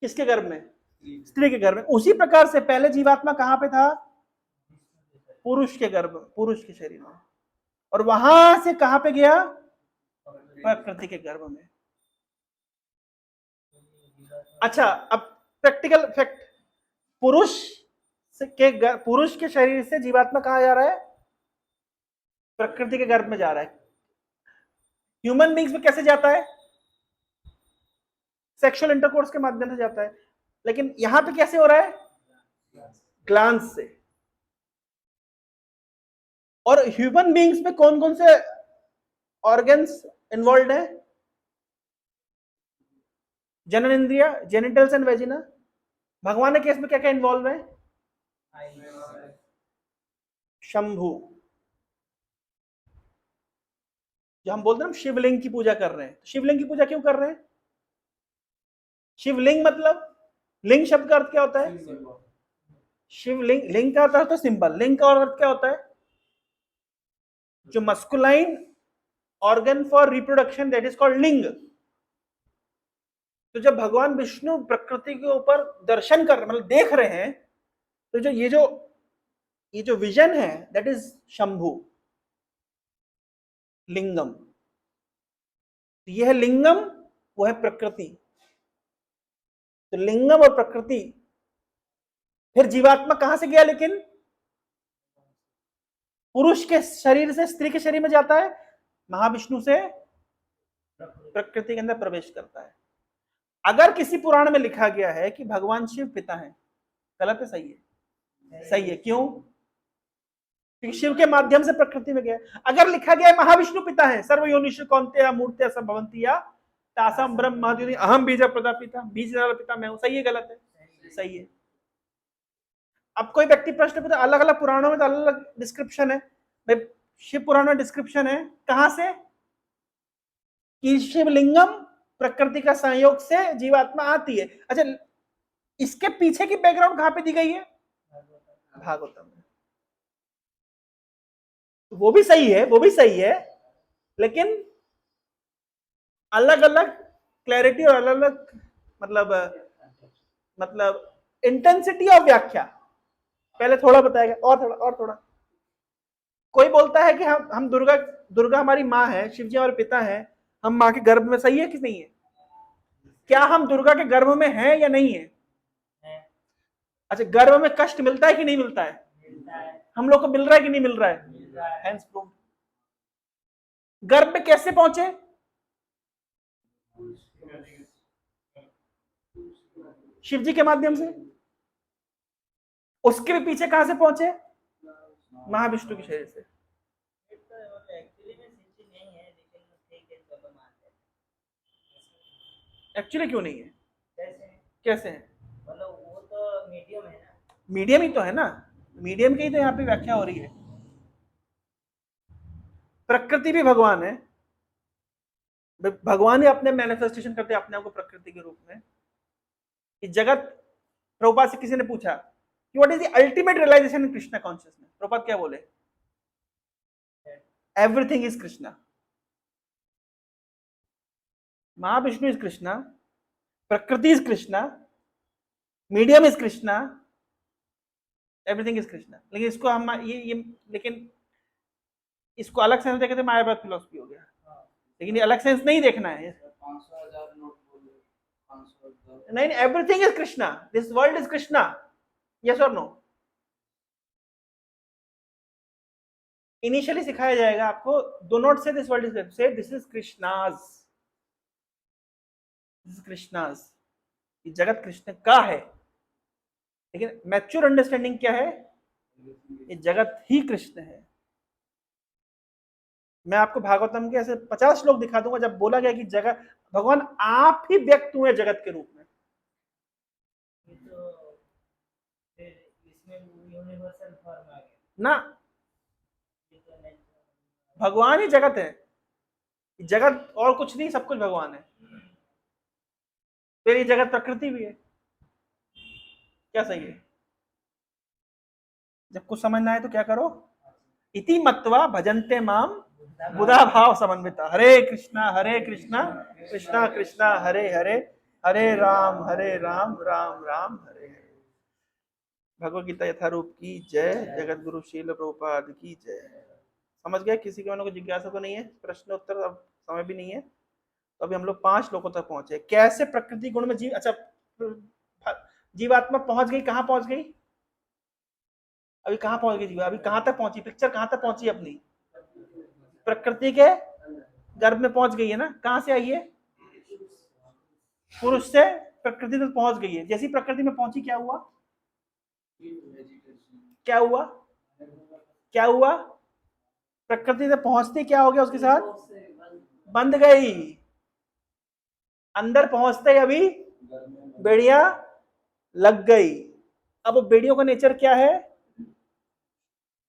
किसके गर्भ में? स्त्री के गर्भ में। उसी प्रकार से पहले जीवात्मा कहां पे था? पुरुष के गर्भ, पुरुष के शरीर में, और वहां से कहां पे गया? प्रकृति के गर्भ में। अच्छा, अब प्रैक्टिकल फैक्ट, पुरुष के शरीर से जीवात्मा कहां जा रहा है? प्रकृति के गर्भ में जा रहा है। ह्यूमन बींग्स में कैसे जाता है? सेक्सुअल इंटरकोर्स के माध्यम से जाता है, लेकिन यहां पे कैसे हो रहा है? ग्लांस से। और ह्यूमन बींग्स में कौन कौन से ऑर्गन्स इन्वॉल्व है? जनन इंद्रिया, जेनिटल्स एंड वेजिना। भगवान के केस में क्या क्या इन्वॉल्व है? शंभु। जो हम बोलते हैं हम शिवलिंग की पूजा कर रहे हैं, शिवलिंग की पूजा क्यों कर रहे हैं? शिवलिंग मतलब, लिंग शब्द का अर्थ क्या होता है? शिवलिंग, लिंग का अर्थ है सिंबल, लिंग का अर्थ क्या होता है? जो masculine organ for reproduction, that is called लिंग। तो जब भगवान विष्णु प्रकृति के ऊपर दर्शन कर मतलब देख रहे हैं, तो ये जो विजन है दैट इज शंभु लिंगम। ये है लिंगम, वो है प्रकृति। तो लिंगम और प्रकृति, फिर जीवात्मा कहां से गया? लेकिन पुरुष के शरीर से स्त्री के शरीर में जाता है, महाविष्णु से प्रकृति के अंदर प्रवेश करता है। अगर किसी पुराण में लिखा गया है कि भगवान शिव पिता हैं, गलत है? सही है? सही है। क्यों? क्योंकि शिव के माध्यम से प्रकृति में गया। अगर लिखा गया है महाविष्णु पिता है, सर्व योनिषु कौन्तेय मूर्त्या सब भवन्ति या तासाम ब्रह्म महद्योनि अहम बीज प्रदापिता, बीज वाला पिता मैं हूं, सही है गलत है? सही है। अब कोई व्यक्ति प्रश्न पूछता, अलग अलग पुराणों में तो अलग अलग डिस्क्रिप्शन है भाई। शिव पुराण में डिस्क्रिप्शन है कहां से कि शिवलिंगम प्रकृति का संयोग से जीवात्मा आती है। अच्छा, इसके पीछे की बैकग्राउंड कहां पे दी गई है? भागवतम में। वो भी सही है, वो भी सही है, लेकिन अलग अलग क्लैरिटी और अलग अलग मतलब इंटेंसिटी ऑफ व्याख्या। पहले थोड़ा बताएगा और थोड़ा। कोई बोलता है कि हम दुर्गा हमारी माँ है, शिव जी हमारे पिता है, हम माँ के गर्भ में, सही है कि नहीं है? क्या हम दुर्गा के गर्भ में हैं या नहीं है? अच्छा, गर्भ में कष्ट मिलता है कि नहीं मिलता है? हम लोग को मिल रहा है कि नहीं मिल रहा है? Hence proved। गर्भ में कैसे पहुंचे? शिव जी के माध्यम से। उसके भी पीछे कहां से पहुंचे? महाविष्णु के शरीर से। एक्चुअली क्यों नहीं है? कैसे है? मतलब वो तो मीडियम है ना। मीडियम ही तो है ना, मीडियम की ही तो यहाँ पे व्याख्या हो रही है। प्रकृति भी भगवान है, भगवान ही अपने मैनिफेस्टेशन करते हैं अपने आप को प्रकृति के रूप में। कि जगत, प्रभुपाद से किसी ने पूछा कि what is the ultimate realization in Krishna consciousness, Prabhupada क्या बोले? Everything is Krishna. Mahavishnu is Krishna, prakriti is Krishna, medium is Krishna, everything is Krishna. लेकिन इसको हम लेकिन इसको अलग सेंस देखे तो मायावाद फिलोसफी हो गया। लेकिन ये अलग सेंस नहीं देखना है। 500,000 नोट बोले, 500,000। नहीं, everything is Krishna, this world is Krishna. Yes और नो? इनिशियली सिखाया जाएगा आपको, डू नॉट से दिस वर्ल्ड इज, से this is Krishna's, this is Krishna's. ये जगत कृष्ण का है। लेकिन मैच्योर अंडरस्टैंडिंग क्या है? ये जगत ही कृष्ण है। मैं आपको भागवतम के ऐसे 50 श्लोक दिखा दूंगा जब बोला गया कि जगत, भगवान आप ही व्यक्त हुए जगत के रूप में। तो फिर इसमें यूनिवर्सल फॉर्म आ गया ना, भगवान ही जगत है। जगत और कुछ नहीं, सब कुछ भगवान है। फिर ये जगत प्रकृति भी है। क्या सही है? जब कुछ समझना है तो क्या करो? इति मत्वा भजन्ते माम बुधा भाव समन्विता। हरे कृष्णा कृष्णा कृष्णा हरे हरे, हरे राम राम राम हरे हरे। भगवद गीता यथारूप की जय। जगत गुरु शील प्रभुपाद की जय। समझ गए? किसी के मन को जिज्ञासा तो नहीं है? प्रश्न उत्तर अब समय भी नहीं है, तो अभी हम लोग 5 लोगों तक पहुंचे। कैसे प्रकृति गुण में जीव, अच्छा जीवात्मा पहुंच गई, कहां पहुंच गई? अभी कहां पहुंच गई जीव? अभी कहां तक पहुंची? पिक्चर कहां तक पहुंची अपनी? प्रकृति के गर्भ में पहुंच गई है ना। कहां से आई है? पुरुष से प्रकृति तक पहुंच गई है। जैसी प्रकृति में पहुंची, क्या हुआ? क्या हुआ? क्या हुआ? प्रकृति से पहुंचते क्या हो गया उसके साथ? बंध गई। अंदर पहुंचते ही अभी बेड़िया लग गई। अब बेड़ियों का नेचर क्या है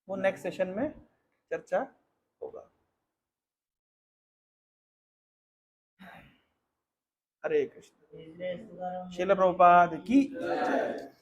वो नेक्स्ट सेशन में चर्चा होगा। हरे कृष्ण। इसलिए सुधार श्रील प्रभुपाद की जय।